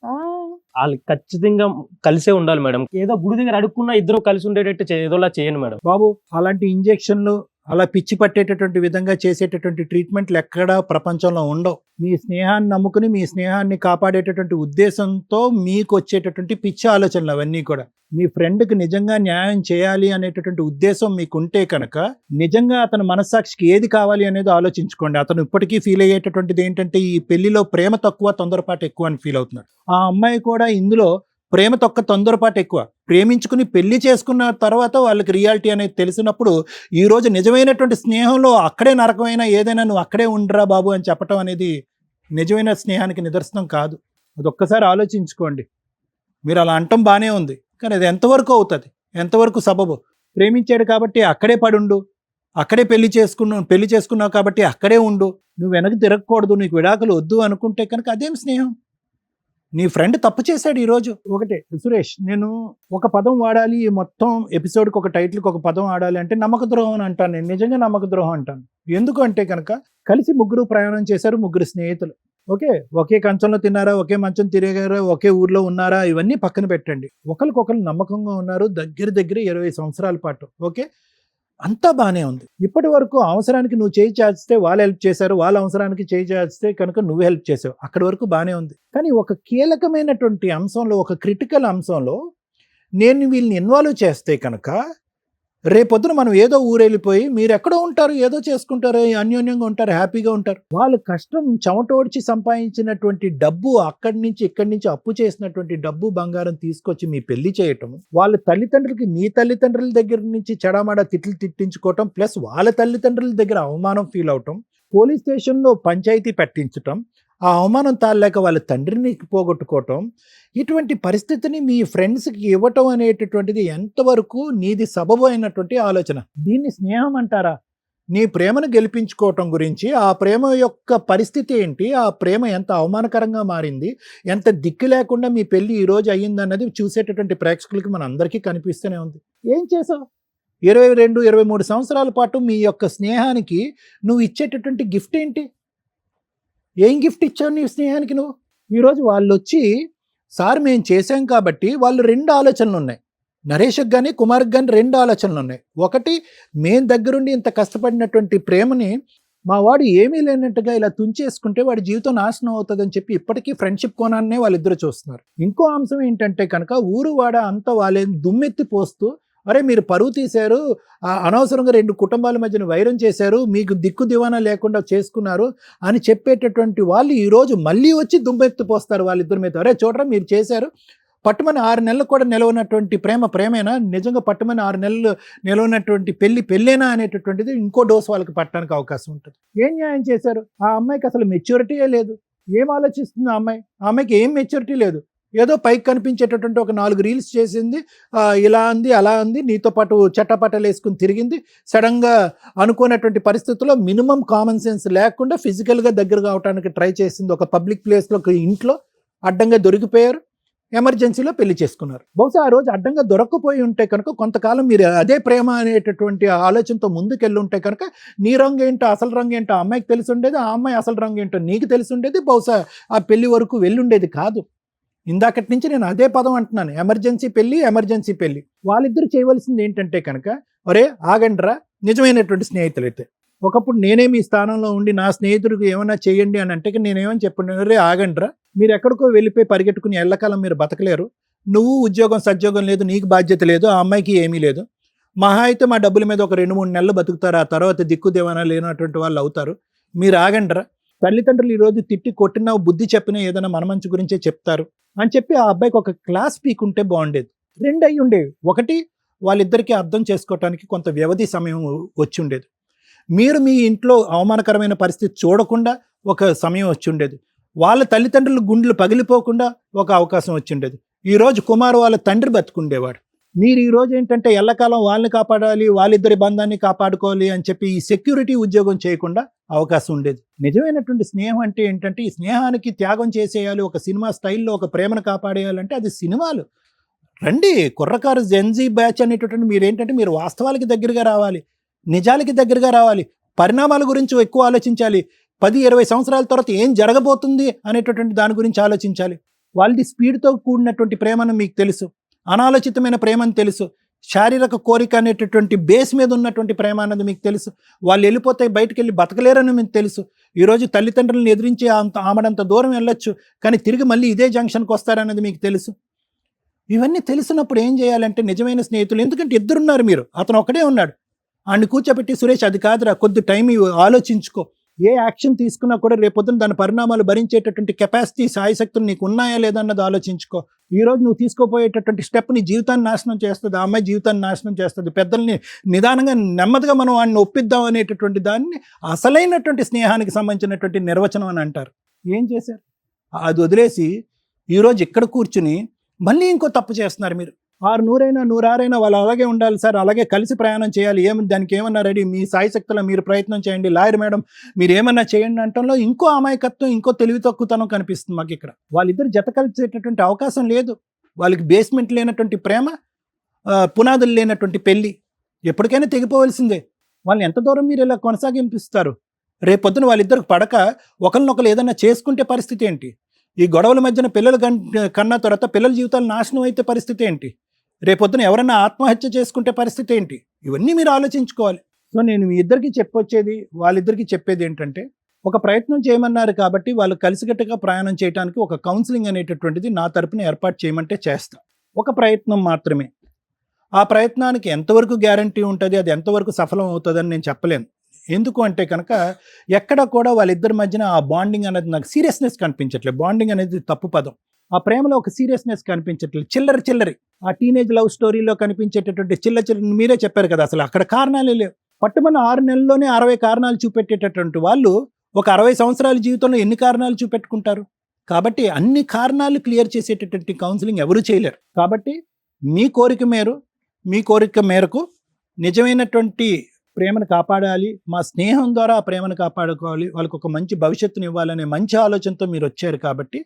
వాళ్ళు ఖచ్చితంగా కలిసే ఉండాలి మేడం. ఏదో గుడి దగ్గర అడుక్కున్నా ఇద్దరు కలిసి ఉండేటట్టు ఏదోలా చేయండి మేడం. బాబు, అలాంటి ఇంజెక్షన్లు, అలా పిచ్చి పట్టేటటువంటి విధంగా చేసేటటువంటి ట్రీట్మెంట్లు ఎక్కడా ప్రపంచంలో ఉండవు. మీ స్నేహాన్ని నమ్ముకుని మీ స్నేహాన్ని కాపాడేటటువంటి ఉద్దేశంతో మీకు వచ్చేటటువంటి పిచ్చి ఆలోచనలు అవన్నీ కూడా. మీ ఫ్రెండ్కి నిజంగా న్యాయం చేయాలి అనేటటువంటి ఉద్దేశం మీకు ఉంటే కనుక నిజంగా అతని మనస్సాక్షికి ఏది కావాలి అనేది ఆలోచించుకోండి. అతను ఇప్పటికీ ఫీల్ అయ్యేటటువంటిది ఏంటంటే ఈ పెళ్లిలో ప్రేమ తక్కువ, తొందరపాటు ఎక్కువ అని ఫీల్ అవుతున్నాడు. ఆ అమ్మాయి కూడా ఇందులో ప్రేమ తొక్క, తొందరపాటు ఎక్కువ. ప్రేమించుకుని పెళ్లి చేసుకున్న తర్వాత వాళ్ళకి రియాలిటీ అనేది తెలిసినప్పుడు ఈ రోజు నిజమైనటువంటి స్నేహంలో అక్కడే నరకమైన ఏదైనా నువ్వు అక్కడే ఉండరా బాబు అని చెప్పటం అనేది నిజమైన స్నేహానికి నిదర్శనం కాదు. అది ఒక్కసారి ఆలోచించుకోండి. మీరు అలా అంటం బాగానే ఉంది, కానీ అది ఎంతవరకు అవుతుంది, ఎంతవరకు సబబు? ప్రేమించాడు కాబట్టి అక్కడే పడుండు, అక్కడే పెళ్లి చేసుకున్నావు కాబట్టి అక్కడే ఉండు, నువ్వు వెనక్కి తిరగకూడదు, నీకు విడాకులు వద్దు అనుకుంటే కనుక అదేం స్నేహం? నీ ఫ్రెండ్ తప్పు చేశాడు ఈరోజు. ఒకటే సురేష్, నేను ఒక పదం వాడాలి, మొత్తం ఎపిసోడ్కి ఒక టైటిల్కి ఒక పదం వాడాలి అంటే నమ్మక ద్రోహం అని అంటాను. నేను నిజంగా నమ్మక ద్రోహం అంటాను. ఎందుకు అంటే కనుక కలిసి ముగ్గురు ప్రయాణం చేశారు, ముగ్గురు స్నేహితులు. ఓకే, ఒకే కంచంలో తిన్నారా, ఒకే మంచం తిరిగారా, ఒకే ఊర్లో ఉన్నారా, ఇవన్నీ పక్కన పెట్టండి. ఒకరికొకరు నమ్మకంగా ఉన్నారు దగ్గర 20 సంవత్సరాల పాటు. ఓకే, అంతా బాగానే ఉంది. ఇప్పటి వరకు అవసరానికి నువ్వు చేయి చాచితే వాళ్ళు హెల్ప్ చేశారు, వాళ్ళ అవసరానికి చేయి చాచితే కనుక నువ్వు హెల్ప్ చేసావు. అక్కడి వరకు బాగానే ఉంది. కానీ ఒక కీలకమైనటువంటి అంశంలో, ఒక క్రిటికల్ అంశంలో నేను వీళ్ళని ఇన్వాల్వ్ చేస్తే కనుక రేపొద్దున మనం ఏదో ఊరెళ్ళిపోయి మీరు ఎక్కడో ఉంటారు, ఏదో చేసుకుంటారు, అన్యోన్యంగా ఉంటారు, హ్యాపీగా ఉంటారు. వాళ్ళు కష్టం చెమటోడ్చి సంపాదించినటువంటి డబ్బు, అక్కడి నుంచి ఇక్కడి నుంచి అప్పు చేసినటువంటి డబ్బు, బంగారం తీసుకొచ్చి మీ పెళ్లి చేయటం, వాళ్ళ తల్లిదండ్రులకి మీ తల్లిదండ్రుల దగ్గర నుంచి చెడామడా తిట్లు తిట్టించుకోవటం, ప్లస్ వాళ్ళ తల్లిదండ్రుల దగ్గర అవమానం ఫీల్ అవటం, పోలీస్ స్టేషన్లో పంచాయతీ పెట్టించటం, ఆ అవమానం తాళలేక వాళ్ళ తండ్రిని పోగొట్టుకోవటం, ఇటువంటి పరిస్థితిని మీ ఫ్రెండ్స్కి ఇవ్వటం అనేటటువంటిది ఎంతవరకు నీది సబబు అయినటువంటి ఆలోచన? దీన్ని స్నేహం అంటారా? నీ ప్రేమను గెలిపించుకోవటం గురించి, ఆ ప్రేమ యొక్క పరిస్థితి ఏంటి, ఆ ప్రేమ ఎంత అవమానకరంగా మారింది, ఎంత దిక్కు లేకుండా మీ పెళ్ళి ఈరోజు అయ్యిందన్నది చూసేటటువంటి ప్రేక్షకులకి మన అందరికీ కనిపిస్తూనే ఉంది. ఏం చేసావు? 22-23 సంవత్సరాల పాటు మీ యొక్క స్నేహానికి నువ్వు ఇచ్చేటటువంటి గిఫ్ట్ ఏంటి? ఏం గిఫ్ట్ ఇచ్చావు నీ స్నేహానికి నువ్వు? ఈరోజు వాళ్ళు వచ్చి సార్ మేము చేశాం కాబట్టి వాళ్ళు 2 ఆలోచనలు ఉన్నాయి. నరేష్కి కానీ కుమార్కి కానీ 2 ఆలోచనలు ఉన్నాయి. ఒకటి, మేము దగ్గరుండి ఇంత కష్టపడినటువంటి ప్రేమని మా వాడు ఏమీ లేనట్టుగా ఇలా తుంచేసుకుంటే వాడి జీవితం నాశనం అవుతుందని చెప్పి ఇప్పటికీ ఫ్రెండ్షిప్ కోణాన్నే వాళ్ళిద్దరు చూస్తున్నారు. ఇంకో అంశం ఏంటంటే కనుక ఊరు వాడ అంతా వాళ్ళే దుమ్మెత్తి పోస్తూ, అరే మీరు పరువు తీశారు, అనవసరంగా 2 కుటుంబాల మధ్యన వైరం చేశారు, మీకు దిక్కు దివానా లేకుండా చేసుకున్నారు అని చెప్పేటటువంటి వాళ్ళు ఈరోజు మళ్ళీ వచ్చి దుమ్మెత్తి పోస్తారు వాళ్ళిద్దరి మీద. అరే చూడరా మీరు చేశారు, పట్టుమని 6 నెలలు కూడా నిలవనటువంటి ప్రేమేనా? నిజంగా పట్టుమని 6 నెలలు నిలవనటువంటి పెళ్ళేనా అనేటటువంటిది ఇంకో డోస్ వాళ్ళకి పట్టడానికి అవకాశం ఉంటుంది. ఏం న్యాయం చేశారు? ఆ అమ్మాయికి అసలు మెచ్యూరిటీయే లేదు. ఏం ఆలోచిస్తుంది ఆ అమ్మాయికి ఏం మెచ్యూరిటీ లేదు. ఏదో పైకి కనిపించేటటువంటి ఒక 4 రీల్స్ చేసింది, ఇలా అంది అలా అంది, నీతో పాటు చట్టపట్టలు వేసుకుని తిరిగింది. సడన్గా అనుకున్నటువంటి పరిస్థితుల్లో మినిమం కామన్ సెన్స్ లేకుండా ఫిజికల్గా దగ్గర కావడానికి ట్రై చేసింది. ఒక పబ్లిక్ ప్లేస్లో, ఒక ఇంట్లో అడ్డంగా దొరికిపోయారు. ఎమర్జెన్సీలో పెళ్లి చేసుకున్నారు. బహుశా ఆ రోజు అడ్డంగా దొరకపోయి ఉంటే కనుక కొంతకాలం మీరు అదే ప్రేమ అనేటటువంటి ఆలోచనతో ముందుకెళ్ళి ఉంటే కనుక నీ రంగు ఏంటో అసలు రంగు ఏంటో ఆ అమ్మాయికి తెలిసి ఉండేది, ఆ అమ్మాయి అసలు రంగు ఏంటో నీకు తెలిసి ఉండేది. బహుశా ఆ పెళ్లి వరకు వెళ్ళుండేది కాదు. ఇందాకటి నుంచి నేను అదే పదం అంటున్నాను, ఎమర్జెన్సీ పెళ్లి. వాళ్ళిద్దరు చేయవలసింది ఏంటంటే కనుక, ఒరే ఆగండ్రా, నిజమైనటువంటి స్నేహితులైతే. ఒకప్పుడు నేనే మీ స్థానంలో ఉండి నా స్నేహితుడికి ఏమైనా చేయండి అని అంటే నేనేమని చెప్పండి, రే ఆగండ్రా, మీరు ఎక్కడికో వెళ్ళిపోయి పరిగెట్టుకుని ఎల్లకాలం మీరు బతకలేరు. నువ్వు ఉద్యోగం సద్యోగం లేదు, నీకు బాధ్యత లేదు, ఆ అమ్మాయికి ఏమీ లేదు. మహా అయితే మా డబ్బుల మీద ఒక 2-3 నెలలు బతుకుతారు, ఆ తర్వాత దిక్కు దేవనా లేనటువంటి వాళ్ళు అవుతారు. మీరు ఆగండ్రా. తల్లిదండ్రులు ఈరోజు తిట్టి కొట్టినా బుద్ధి చెప్పినా ఏదైనా మన మంచి గురించే చెప్తారు అని చెప్పి ఆ అబ్బాయికి ఒక క్లాస్ పీకుంటే బాగుండేది. 2 అయి ఉండేవి. ఒకటి, వాళ్ళిద్దరికీ అర్థం చేసుకోవటానికి కొంత వ్యవధి సమయం వచ్చి ఉండేది. మీరు మీ ఇంట్లో అవమానకరమైన పరిస్థితి చూడకుండా ఒక సమయం వచ్చి ఉండేది. వాళ్ళ తల్లిదండ్రుల గుండెలు పగిలిపోకుండా ఒక అవకాశం వచ్చి ఉండేది. ఈరోజు కుమార్ వాళ్ళ తండ్రి బతుకుండేవాడు. మీరు ఈరోజు ఏంటంటే ఎల్లకాలం వాళ్ళని కాపాడాలి, వాళ్ళిద్దరి బంధాన్ని కాపాడుకోవాలి అని చెప్పి ఈ సెక్యూరిటీ ఉద్యోగం చేయకుండా అవకాశం ఉండేది. నిజమైనటువంటి స్నేహం అంటే ఏంటంటే ఈ స్నేహానికి త్యాగం చేసేయాలి, ఒక సినిమా స్టైల్లో ఒక ప్రేమను కాపాడేయాలంటే అది సినిమాలు. రండి కుర్రకారు జెన్జీ బ్యాచ్ అనేటటువంటి మీరేంటంటే మీరు వాస్తవాలకి దగ్గరగా రావాలి, నిజాలకి దగ్గరగా రావాలి, పరిణామాల గురించి ఎక్కువ ఆలోచించాలి. 10-20 సంవత్సరాల తర్వాత ఏం జరగబోతుంది అనేటటువంటి దాని గురించి ఆలోచించాలి. వాళ్ళది స్పీడ్తో కూడినటువంటి ప్రేమను మీకు తెలుసు, అనాలోచితమైన ప్రేమని తెలుసు, శారీరక కోరిక అనేటటువంటి బేస్ మీద ఉన్నటువంటి ప్రేమ అన్నది మీకు తెలుసు. వాళ్ళు వెళ్ళిపోతే బయటకు వెళ్ళి బతకలేరని మీకు తెలుసు. ఈరోజు తల్లిదండ్రులను ఎదిరించి ఆమెడంత దూరం వెళ్ళొచ్చు, కానీ తిరిగి మళ్ళీ ఇదే జంక్షన్కి వస్తారన్నది మీకు తెలుసు. ఇవన్నీ తెలిసినప్పుడు ఏం చేయాలంటే నిజమైన స్నేహితులు, ఎందుకంటే ఇద్దరున్నారు, మీరు అతను ఒకడే ఉన్నాడు, ఆయన్ని కూర్చోబెట్టి సురేష్ అది కాదురా, కొద్ది టైం ఆలోచించుకో, ఏ యాక్షన్ తీసుకున్నా కూడా రేపొద్దున దాని పరిణామాలు భరించేటటువంటి కెపాసిటీ సాయశక్తులు నీకు ఉన్నాయా లేదా అన్నది ఆలోచించుకో. ఈరోజు నువ్వు తీసుకోపోయేటటువంటి స్టెప్ నీ జీవితాన్ని నాశనం చేస్తుంది, ఆ అమ్మాయి జీవితాన్ని నాశనం చేస్తుంది. పెద్దల్ని నిదానంగా నెమ్మదిగా మనం వాడిని ఒప్పిద్దాం అనేటటువంటి దాన్ని అసలైనటువంటి స్నేహానికి సంబంధించినటువంటి నిర్వచనం అని అంటారు. ఏం చేశారు? అది వదిలేసి ఈరోజు ఇక్కడ కూర్చుని మళ్ళీ ఇంకో తప్పు చేస్తున్నారు మీరు. 600-106 వాళ్ళు అలాగే ఉండాలి సార్, అలాగే కలిసి ప్రయాణం చేయాలి, దానికి ఏమన్నా రెడీ, మీ సాయశక్తుల మీరు ప్రయత్నం చేయండి, లాయర్ మేడం మీరు ఏమన్నా చేయండి అంటంలో ఇంకో అమాయకత్వం, ఇంకో తెలివి తక్కువతనం కనిపిస్తుంది మాకు ఇక్కడ. వాళ్ళిద్దరు జత కలిసేటటువంటి అవకాశం లేదు. వాళ్ళకి బేస్మెంట్ లేనటువంటి ప్రేమ, పునాదులు లేనటువంటి పెళ్ళి ఎప్పటికైనా తెగిపోవలసిందే. వాళ్ళని ఎంత దూరం మీరు ఇలా కొనసాగింపిస్తారు? రేపొద్దున వాళ్ళిద్దరికి పడక ఒకరినొకరు ఏదైనా చేసుకుంటే పరిస్థితి ఏంటి? ఈ గొడవల మధ్యన పిల్లలు కన్నా తర్వాత పిల్లల జీవితాలు నాశనం అయితే పరిస్థితి ఏంటి? రేపొద్దున ఎవరైనా ఆత్మహత్య చేసుకుంటే పరిస్థితి ఏంటి? ఇవన్నీ మీరు ఆలోచించుకోవాలి. సో నేను మీ ఇద్దరికి చెప్పొచ్చేది, వాళ్ళిద్దరికి చెప్పేది ఏంటంటే, ఒక ప్రయత్నం చేయమన్నారు కాబట్టి వాళ్ళు కలిసికట్టుగా ప్రయాణం చేయడానికి ఒక కౌన్సిలింగ్ అనేటటువంటిది నా తరపున ఏర్పాటు చేయమంటే చేస్తా. ఒక ప్రయత్నం మాత్రమే. ఆ ప్రయత్నానికి ఎంతవరకు గ్యారంటీ ఉంటుంది, అది ఎంతవరకు సఫలం అవుతుందని నేను చెప్పలేను. ఎందుకు అంటే కనుక ఎక్కడ కూడా వాళ్ళిద్దరి మధ్యన ఆ బాండింగ్ అనేది నాకు సీరియస్నెస్ కనిపించట్లేదు. బాండింగ్ అనేది తప్పు పదం. ఆ ప్రేమలో ఒక సీరియస్నెస్ కనిపించట్లేదు. చిల్లరి ఆ టీనేజ్ లవ్ స్టోరీలో కనిపించేటటువంటి చిల్లరి మీరే చెప్పారు కదా, అసలు అక్కడ కారణాలే లేవు. పట్టుమన్న 6 నెలల్లోనే 60 కారణాలు చూపెట్టేటటువంటి వాళ్ళు ఒక 60 సంవత్సరాల జీవితంలో ఎన్ని కారణాలు చూపెట్టుకుంటారు? కాబట్టి అన్ని కారణాలు క్లియర్ చేసేటటువంటి కౌన్సిలింగ్ ఎవరు చేయలేరు. కాబట్టి మీ కోరిక మేరకు నిజమైనటువంటి ప్రేమను కాపాడాలి, మా స్నేహం ద్వారా ఆ ప్రేమను కాపాడుకోవాలి, వాళ్ళకు ఒక మంచి భవిష్యత్తుని ఇవ్వాలనే మంచి ఆలోచనతో మీరు వచ్చారు. కాబట్టి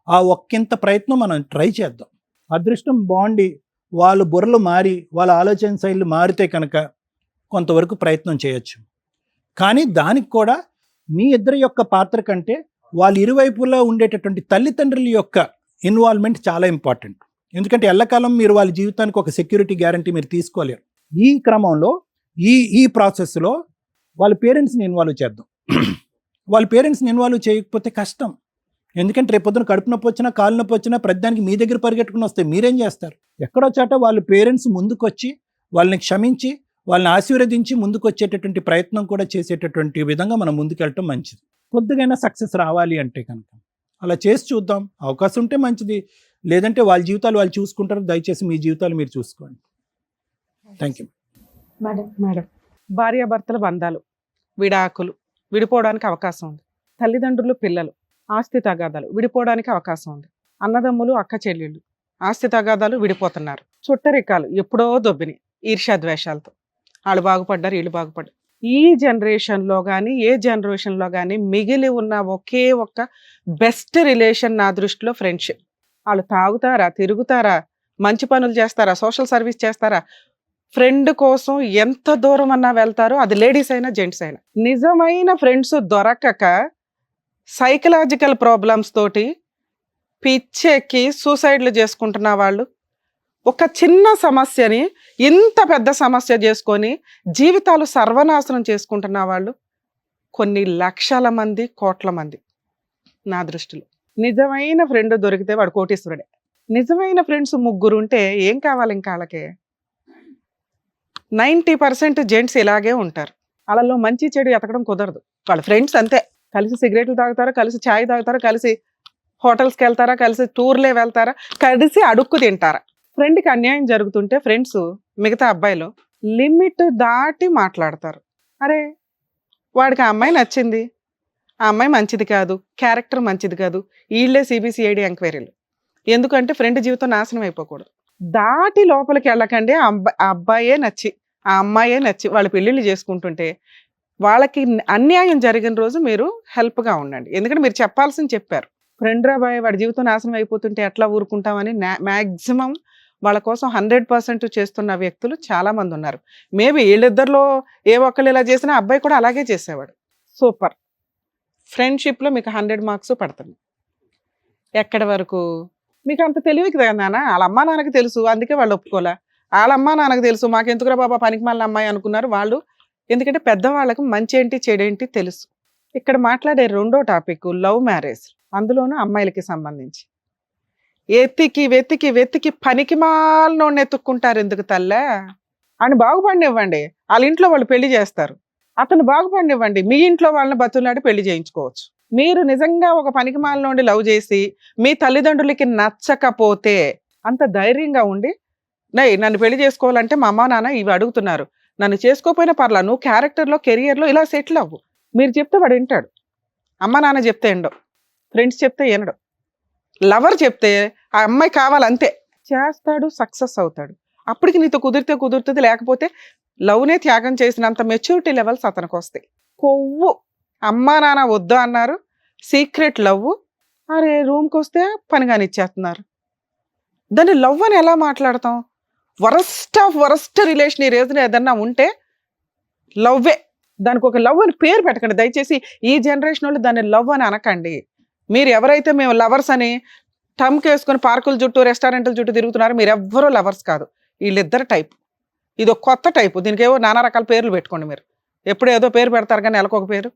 ఆ ఒక్కింత ప్రయత్నం మనం ట్రై చేద్దాం. అదృష్టం బాగుండి వాళ్ళు బుర్రలు మారి వాళ్ళ ఆలోచన శైలి మారితే కనుక కొంతవరకు ప్రయత్నం చేయొచ్చు. కానీ దానికి కూడా మీ ఇద్దరి యొక్క పాత్ర కంటే వాళ్ళ ఇరువైపులా ఉండేటటువంటి తల్లిదండ్రుల యొక్క ఇన్వాల్వ్మెంట్ చాలా ఇంపార్టెంట్. ఎందుకంటే ఎల్లకాలం మీరు వాళ్ళ జీవితానికి ఒక సెక్యూరిటీ గ్యారంటీ మీరు తీసుకోలేరు. ఈ క్రమంలో ఈ ప్రాసెస్లో వాళ్ళ పేరెంట్స్ని ఇన్వాల్వ్ చేద్దాం. వాళ్ళ పేరెంట్స్ని ఇన్వాల్వ్ చేయకపోతే కష్టం. ఎందుకంటే రేపొద్దున కడుపు నొప్పి వచ్చినా కాలు నొప్పి వచ్చినా ప్రతిదానికి మీ దగ్గర పరిగెట్టుకుని వస్తే మీరేం చేస్తారు? ఎక్కడో చాట వాళ్ళ పేరెంట్స్ ముందుకొచ్చి వాళ్ళని క్షమించి వాళ్ళని ఆశీర్వదించి ముందుకు వచ్చేటటువంటి ప్రయత్నం కూడా చేసేటటువంటి విధంగా మనం ముందుకెళ్ళటం మంచిది. కొద్దిగైనా సక్సెస్ రావాలి అంటే కనుక అలా చేసి చూద్దాం. అవకాశం ఉంటే మంచిది, లేదంటే వాళ్ళ జీవితాలు వాళ్ళు చూసుకుంటారు. దయచేసి మీ జీవితాలు మీరు చూసుకోండి. థ్యాంక్ యూ మేడం, భార్యాభర్తల బంధాలు, విడాకులు విడిపోవడానికి అవకాశం ఉంది. తల్లిదండ్రులు పిల్లలు ఆస్తి తగాదాలు విడిపోవడానికి అవకాశం ఉంది. అన్నదమ్ములు అక్క చెల్లెళ్ళు ఆస్తి తగాదాలు విడిపోతున్నారు. చుట్టరికాలు ఎప్పుడో దొబ్బిని ఈర్ష్యాద్వేషాలతో వాళ్ళు బాగుపడ్డారు, వీళ్ళు బాగుపడ్డారు. ఈ జనరేషన్లో కానీ ఏ జనరేషన్లో కానీ మిగిలి ఉన్న ఒకే ఒక్క బెస్ట్ రిలేషన్ నా దృష్టిలో ఫ్రెండ్షిప్. వాళ్ళు తాగుతారా, తిరుగుతారా, మంచి పనులు చేస్తారా, సోషల్ సర్వీస్ చేస్తారా, ఫ్రెండ్ కోసం ఎంత దూరం అన్నా వెళ్తారో, అది లేడీస్ అయినా జెంట్స్ అయినా. నిజమైన ఫ్రెండ్స్ దొరకక సైకలాజికల్ ప్రాబ్లమ్స్ తోటి పిచ్చెక్కి సూసైడ్లు చేసుకుంటున్న వాళ్ళు, ఒక చిన్న సమస్యని ఇంత పెద్ద సమస్య చేసుకొని జీవితాలు సర్వనాశనం చేసుకుంటున్న వాళ్ళు కొన్ని లక్షల మంది, కోట్ల మంది నా దృష్టిలో. నిజమైన ఫ్రెండ్ దొరికితే వాడు కోటీశ్వరుడే. నిజమైన ఫ్రెండ్స్ 3 ఉంటే ఏం కావాలి ఇంకా వాళ్ళకే? 90% జెంట్స్ ఇలాగే ఉంటారు. వాళ్ళలో మంచి చెడు ఎతకడం కుదరదు. వాళ్ళ ఫ్రెండ్స్ అంతే, కలిసి సిగరెట్లు తాగుతారా, కలిసి ఛాయ్ తాగుతారా, కలిసి హోటల్స్కి వెళ్తారా, కలిసి టూర్లే వెళ్తారా, కలిసి అడుక్కు తింటారా. ఫ్రెండ్కి అన్యాయం జరుగుతుంటే ఫ్రెండ్స్ మిగతా అబ్బాయిలు లిమిట్ దాటి మాట్లాడతారు. అరే వాడికి ఆ అమ్మాయి నచ్చింది, ఆ అమ్మాయి మంచిది కాదు, క్యారెక్టర్ మంచిది కాదు, వీళ్ళే సిబిసిఐడి ఎంక్వైరీలు. ఎందుకంటే ఫ్రెండ్ జీవితం నాశనం అయిపోకూడదు. దాటి లోపలికి వెళ్ళకండి. ఆ అబ్బాయే నచ్చి ఆ అమ్మాయే నచ్చి వాళ్ళు పెళ్ళిళ్ళు చేసుకుంటుంటే వాళ్ళకి అన్యాయం జరిగిన రోజు మీరు హెల్ప్గా ఉండండి. ఎందుకంటే మీరు చెప్పాల్సింది చెప్పారు. ఫ్రెండ్ రాబాయ్ వాడి జీవితం నాశనం అయిపోతుంటే ఎట్లా ఊరుకుంటామని మ్యాక్సిమం వాళ్ళ కోసం 100% చేస్తున్న వ్యక్తులు చాలామంది ఉన్నారు. మేబీ వీళ్ళిద్దరిలో ఏ ఒక్కళ్ళు ఇలా చేసినా అబ్బాయి కూడా అలాగే చేసేవాడు. సూపర్. ఫ్రెండ్షిప్లో మీకు 100 మార్క్స్ పడుతుంది. ఎక్కడి వరకు మీకు అంత తెలివి కదా నాన్న. వాళ్ళ అమ్మా నాన్నకి తెలుసు, అందుకే వాళ్ళు ఒప్పుకోలే. వాళ్ళ అమ్మా నాన్నకు తెలుసు, మాకెందుకురా బాబా పనికి మాలిన అమ్మాయి అనుకున్నారు వాళ్ళు. ఎందుకంటే పెద్దవాళ్ళకు మంచి ఏంటి చెడేంటి తెలుసు. ఇక్కడ మాట్లాడే రెండో టాపిక్ లవ్ మ్యారేజ్, అందులోనూ అమ్మాయిలకి సంబంధించి. వెతికి వెతికి వెతికి పనికి మాలినోడిని ఎత్తుక్కుంటారు. ఎందుకు తల్లే? ఆయన బాగుపడినివ్వండి, వాళ్ళ ఇంట్లో వాళ్ళు పెళ్లి చేస్తారు. అతను బాగుపడినివ్వండి, మీ ఇంట్లో వాళ్ళని బతులాడి పెళ్లి చేయించుకోవచ్చు. మీరు నిజంగా ఒక పనికి మాలినోడిని లవ్ చేసి మీ తల్లిదండ్రులకి నచ్చకపోతే అంత ధైర్యంగా ఉండి, నన్ను పెళ్లి చేసుకోవాలంటే మా అమ్మ నాన్న ఇవి అడుగుతున్నారు, నన్ను చేసుకోకపోయినా పర్లా, నువ్వు క్యారెక్టర్లో కెరియర్లో ఇలా సెటిల్ అవ్వు. మీరు చెప్తే వాడు వింటాడు. అమ్మ నాన్న చెప్తే వినడు, ఫ్రెండ్స్ చెప్తే వినడు, లవర్ చెప్తే ఆ అమ్మాయి కావాలంతే చేస్తాడు, సక్సెస్ అవుతాడు. అప్పటికి నీతో కుదిరితే కుదురుతుంది, లేకపోతే లవ్నే త్యాగం చేసినంత మెచ్యూరిటీ లెవెల్స్ అతనికి వస్తాయి. కొవ్వు అమ్మా నాన్న వద్దు అన్నారు, సీక్రెట్ లవ్, అరే రూమ్కి వస్తే పని కానిచ్చేస్తున్నారు. దాన్ని లవ్ అని ఎలా మాట్లాడతాం? వరస్ట్ ఆఫ్ వరస్ట్ రిలేషన్ ఈ రోజున ఏదన్నా ఉంటే లవ్వే. దానికి ఒక లవ్ అని పేరు పెట్టకండి దయచేసి. ఈ జనరేషన్ వాళ్ళు దాన్ని లవ్ అని అనకండి. మీరు ఎవరైతే మేము లవర్స్ అని టమ్కి వేసుకొని పార్కుల చుట్టూ రెస్టారెంట్ల చుట్టూ తిరుగుతున్నారు, మీరు ఎవ్వరూ లవర్స్ కాదు. వీళ్ళిద్దరు టైప్, ఇది ఒక కొత్త టైపు. దీనికి ఏవో నానా రకాల పేర్లు పెట్టుకోండి. మీరు ఎప్పుడు ఏదో పేరు పెడతారు కానీ నెలకొక పేరు.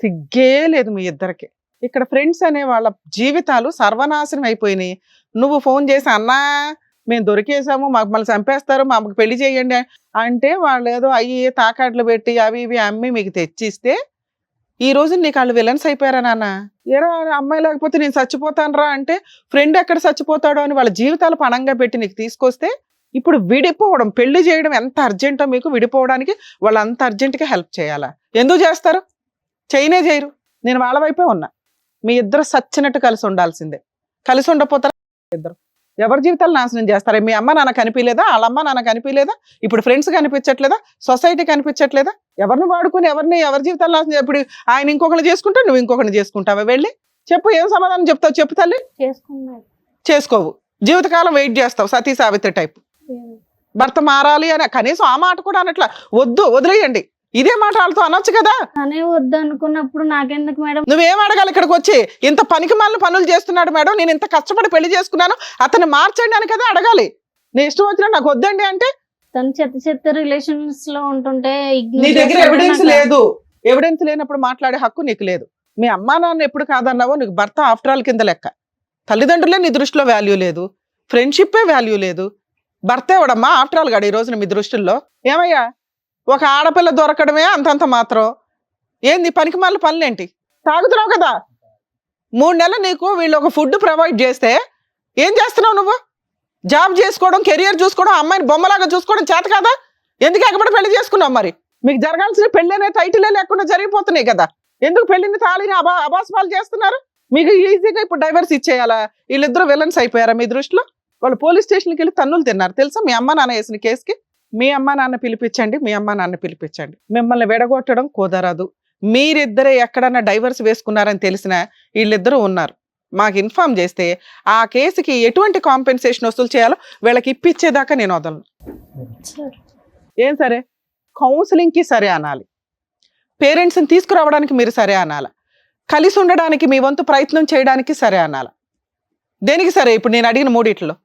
సిగ్గే లేదు మీ ఇద్దరికి. ఇక్కడ ఫ్రెండ్స్ అనే వాళ్ళ జీవితాలు సర్వనాశనం అయిపోయినాయి. నువ్వు ఫోన్ చేసి అన్నా మేము దొరికేసాము, మాకు మళ్ళీ చంపేస్తారు, మాకు పెళ్లి చేయండి అంటే వాళ్ళు ఏదో అయ్యి తాకాట్లు పెట్టి అవి ఇవి అమ్మి మీకు తెచ్చిస్తే ఈ రోజు నీకు వాళ్ళు విలన్స్ అయిపోయారా నాన్న? ఏరా అమ్మాయి లేకపోతే నేను చచ్చిపోతాను రా అంటే ఫ్రెండ్ ఎక్కడ చచ్చిపోతాడో అని వాళ్ళ జీవితాలు పణంగా పెట్టి నీకు తీసుకొస్తే ఇప్పుడు విడిపోవడం, పెళ్లి చేయడం ఎంత అర్జెంటో మీకు, విడిపోవడానికి వాళ్ళు అంత అర్జెంట్గా హెల్ప్ చేయాలా? ఎందుకు చేస్తారు? చేయనే చేయరు. నేను వాళ్ళ వైపే ఉన్నా. మీ ఇద్దరు సచ్చినట్టు కలిసి ఉండాల్సిందే. కలిసి ఉండకపోతారా ఇద్దరు? ఎవరి జీవితాలు నాశనం చేస్తారా? మీ అమ్మ నాన్న కనిపించలేదా? వాళ్ళ అమ్మ నాన్న కనిపించలేదా? ఇప్పుడు ఫ్రెండ్స్ కనిపించట్లేదా? సొసైటీ కనిపించట్లేదా? ఎవరిని వాడుకొని ఎవరి జీవితాలు నాశనం? ఇప్పుడు ఆయన ఇంకొకరిని చేసుకుంటా, నువ్వు ఇంకొకరిని చేసుకుంటావా? వెళ్ళి చెప్పు, ఏం సమాధానం చెప్తావు? చెప్పు తల్లి. చేసుకోవు, జీవితకాలం వెయిట్ చేస్తావు, సతీ సావిత్రి టైప్. భర్త మారాలి అని కనీసం ఆ మాట కూడా అనట్లా. వద్దు, వదిలేయండి. ఇదే మాట వాళ్ళతో అనొచ్చు కదా. అనే వద్దు అనుకున్నప్పుడు నాకెందుకు మేడం? నువ్వేం అడగాలి ఇక్కడికి వచ్చి? ఇంత పనికి మాలిన పనులు చేస్తున్నాడు మేడం, నేను ఇంత కష్టపడి పెళ్లి చేసుకున్నాను, అతన్ని మార్చండి అని కదా అడగాలి. నీ ఇష్టం వచ్చినా నాకు వద్దండి అంటే తను చెత్త రిలేషన్స్ లో ఉంటుంటే నీ దగ్గర ఎవిడెన్స్ లేదు. ఎవిడెన్స్ లేనప్పుడు మాట్లాడే హక్కు నీకు లేదు. మీ అమ్మా నాన్న ఎప్పుడు కాదన్నావో నీకు భర్త ఆఫ్టర్ ఆల్ కింద లెక్క. తల్లిదండ్రులే నీ దృష్టిలో వాల్యూ లేదు, ఫ్రెండ్షిప్పే వాల్యూ లేదు. భర్త ఎవడమ్మా ఆఫ్టర్ ఆల్ గాడు ఈ రోజున మీ దృష్టిల్లో? ఏమయ్యా, ఒక ఆడపిల్ల దొరకడమే అంతంత మాత్రం. ఏంది పనికి మాలిన పనులేంటి? తాగుతున్నావు కదా 3 నెలలు, నీకు వీళ్ళు ఒక ఫుడ్ ప్రొవైడ్ చేస్తే ఏం చేస్తున్నావు నువ్వు? జాబ్ చేసుకోవడం, కెరియర్ చూసుకోవడం, అమ్మాయిని బొమ్మలాగా చూసుకోవడం చేత కదా? ఎందుకు ఎక్కబడి పెళ్లి చేసుకున్నావు? మరి మీకు జరగాల్సిన పెళ్లి అనే టైటిలే లేకుండా జరిగిపోతున్నాయి కదా. ఎందుకు పెళ్లిని తాళిని అబాస్పాలు చేస్తున్నారు? మీకు ఈజీగా ఇప్పుడు డైవర్స్ ఇచ్చేయాలా? వీళ్ళిద్దరూ విలన్స్ అయిపోయారా మీ దృష్టిలో? వాళ్ళు పోలీస్ స్టేషన్కి వెళ్ళి తన్నులు తిన్నారు తెలుసా? మీ అమ్మ నాన్న వేసిన కేసుకి. మీ అమ్మ నాన్న పిలిపించండి, మీ అమ్మ నాన్న పిలిపించండి. మిమ్మల్ని విడగొట్టడం కుదరదు. మీరిద్దరే ఎక్కడన్నా డైవర్స్ వేసుకున్నారని తెలిసినా వీళ్ళిద్దరూ ఉన్నారు, మాకు ఇన్ఫార్మ్ చేస్తే ఆ కేసుకి ఎటువంటి కాంపెన్సేషన్ వసూలు చేయాలో వీళ్ళకి ఇప్పించేదాకా నేను వదలను. ఏం సరే? కౌన్సిలింగ్కి సరే అనాలి, పేరెంట్స్ని తీసుకురావడానికి మీరు సరే అనాలి, కలిసి ఉండడానికి మీ వంతు ప్రయత్నం చేయడానికి సరే అనాలి. దేనికి సరే? ఇప్పుడు నేను అడిగిన మూడిట్లో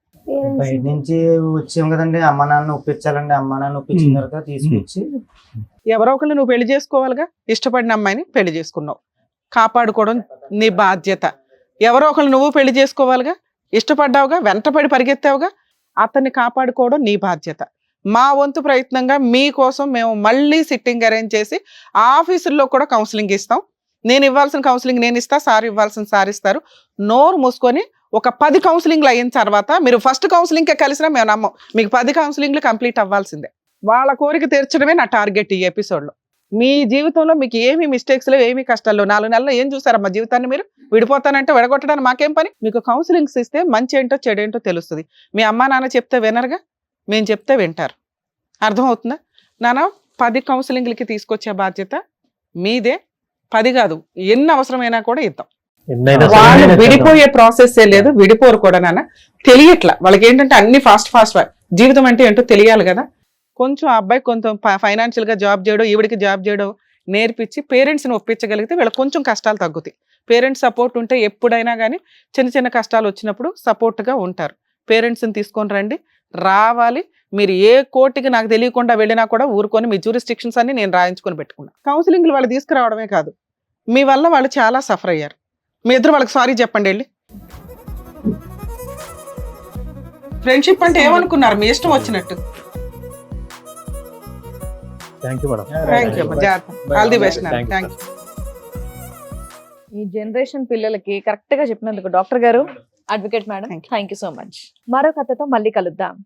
బయట నుంచి వచ్చాం కదండి, అమ్మ నాన్న ఒప్పించాలండి. అమ్మ నాన్న ఒప్పించిన తర్వాత తీసుకొచ్చి ఎవరో ఒకళ్ళు నువ్వు పెళ్లి చేసుకోవాలిగా. ఇష్టపడిన అమ్మాయిని పెళ్లి చేసుకున్నావు, కాపాడుకోవడం నీ బాధ్యత. ఎవరో ఒకళ్ళు నువ్వు పెళ్లి చేసుకోవాలిగా. ఇష్టపడ్డావుగా, వెంటపడి పరిగెత్తావుగా, అతన్ని కాపాడుకోవడం నీ బాధ్యత. మా వంతు ప్రయత్నంగా మీకోసం మేము మళ్ళీ సిట్టింగ్ అరేంజ్ చేసి ఆఫీసుల్లో కూడా కౌన్సిలింగ్ ఇస్తాం. నేను ఇవ్వాల్సిన కౌన్సిలింగ్ నేను ఇస్తా, సార్ ఇవ్వాల్సిన సార్ ఇస్తారు. నోరు మూసుకొని ఒక 10 కౌన్సిలింగ్లు అయిన తర్వాత, మీరు ఫస్ట్ కౌన్సిలింగ్కే కలిసినా మేము నమ్మం, మీకు 10 కౌన్సిలింగ్లు కంప్లీట్ అవ్వాల్సిందే. వాళ్ళ కోరిక తీర్చడమే నా టార్గెట్ ఈ ఎపిసోడ్లో. మీ జీవితంలో మీకు ఏమి మిస్టేక్స్ లేవు, ఏమి కష్టాలు. 4 నెలలు ఏం చూసారమ్మా జీవితాన్ని మీరు? విడిపోతానంటే విడగొట్టడానికి మాకేం పని? మీకు కౌన్సిలింగ్స్ ఇస్తే మంచి ఏంటో చెడేంటో తెలుస్తుంది. మీ అమ్మా నాన్న చెప్తే వినరుగా, మేము చెప్తే వింటారు. అర్థమవుతుందా నాన్న? 10 కౌన్సిలింగ్లకి తీసుకొచ్చే బాధ్యత మీదే. 10 కాదు, ఎన్ని అవసరమైనా కూడా ఇద్దాం. వాళ్ళు విడిపోయే ప్రాసెస్ లేదు, విడిపోరు కూడా నాన్న. తెలియట్లా వాళ్ళకి ఏంటంటే అన్ని ఫాస్ట్ జీవితం అంటే ఏంటో తెలియాలి కదా. కొంచెం ఆ అబ్బాయి కొంచెం ఫైనాన్షియల్ గా జాబ్ చేయడం, ఈవిడికి జాబ్ చేయడం నేర్పించి పేరెంట్స్ని ఒప్పించగలిగితే వీళ్ళకి కొంచెం కష్టాలు తగ్గుతాయి. పేరెంట్స్ సపోర్ట్ ఉంటే ఎప్పుడైనా కానీ చిన్న చిన్న కష్టాలు వచ్చినప్పుడు సపోర్ట్గా ఉంటారు. పేరెంట్స్ని తీసుకొని రండి, రావాలి. మీరు ఏ కోర్టుకి నాకు తెలియకుండా వెళ్ళినా కూడా ఊరుకొని మీ జ్యూరిస్టిక్షన్స్ అన్ని నేను రాయించుకొని పెట్టుకున్నా. కౌన్సిలింగ్లు వాళ్ళు తీసుకురావడమే కాదు, మీ వల్ల వాళ్ళు చాలా సఫర్ అయ్యారు. మీ ఇద్దరు వాళ్ళకి సారీ చెప్పండి వెళ్ళి. ఫ్రెండ్షిప్ అంటే ఏమనుకున్నారు? మీ ఇష్టం వచ్చినట్టు. Thank you madam. Thank you, జాగ్రత్త. All the best. Thank you. ఈ జనరేషన్ పిల్లలకి కరెక్ట్ గా చెప్పినందుకు డాక్టర్ గారు, advocate madam, thank you so much. మరో కథతో మళ్ళీ కలుద్దాం.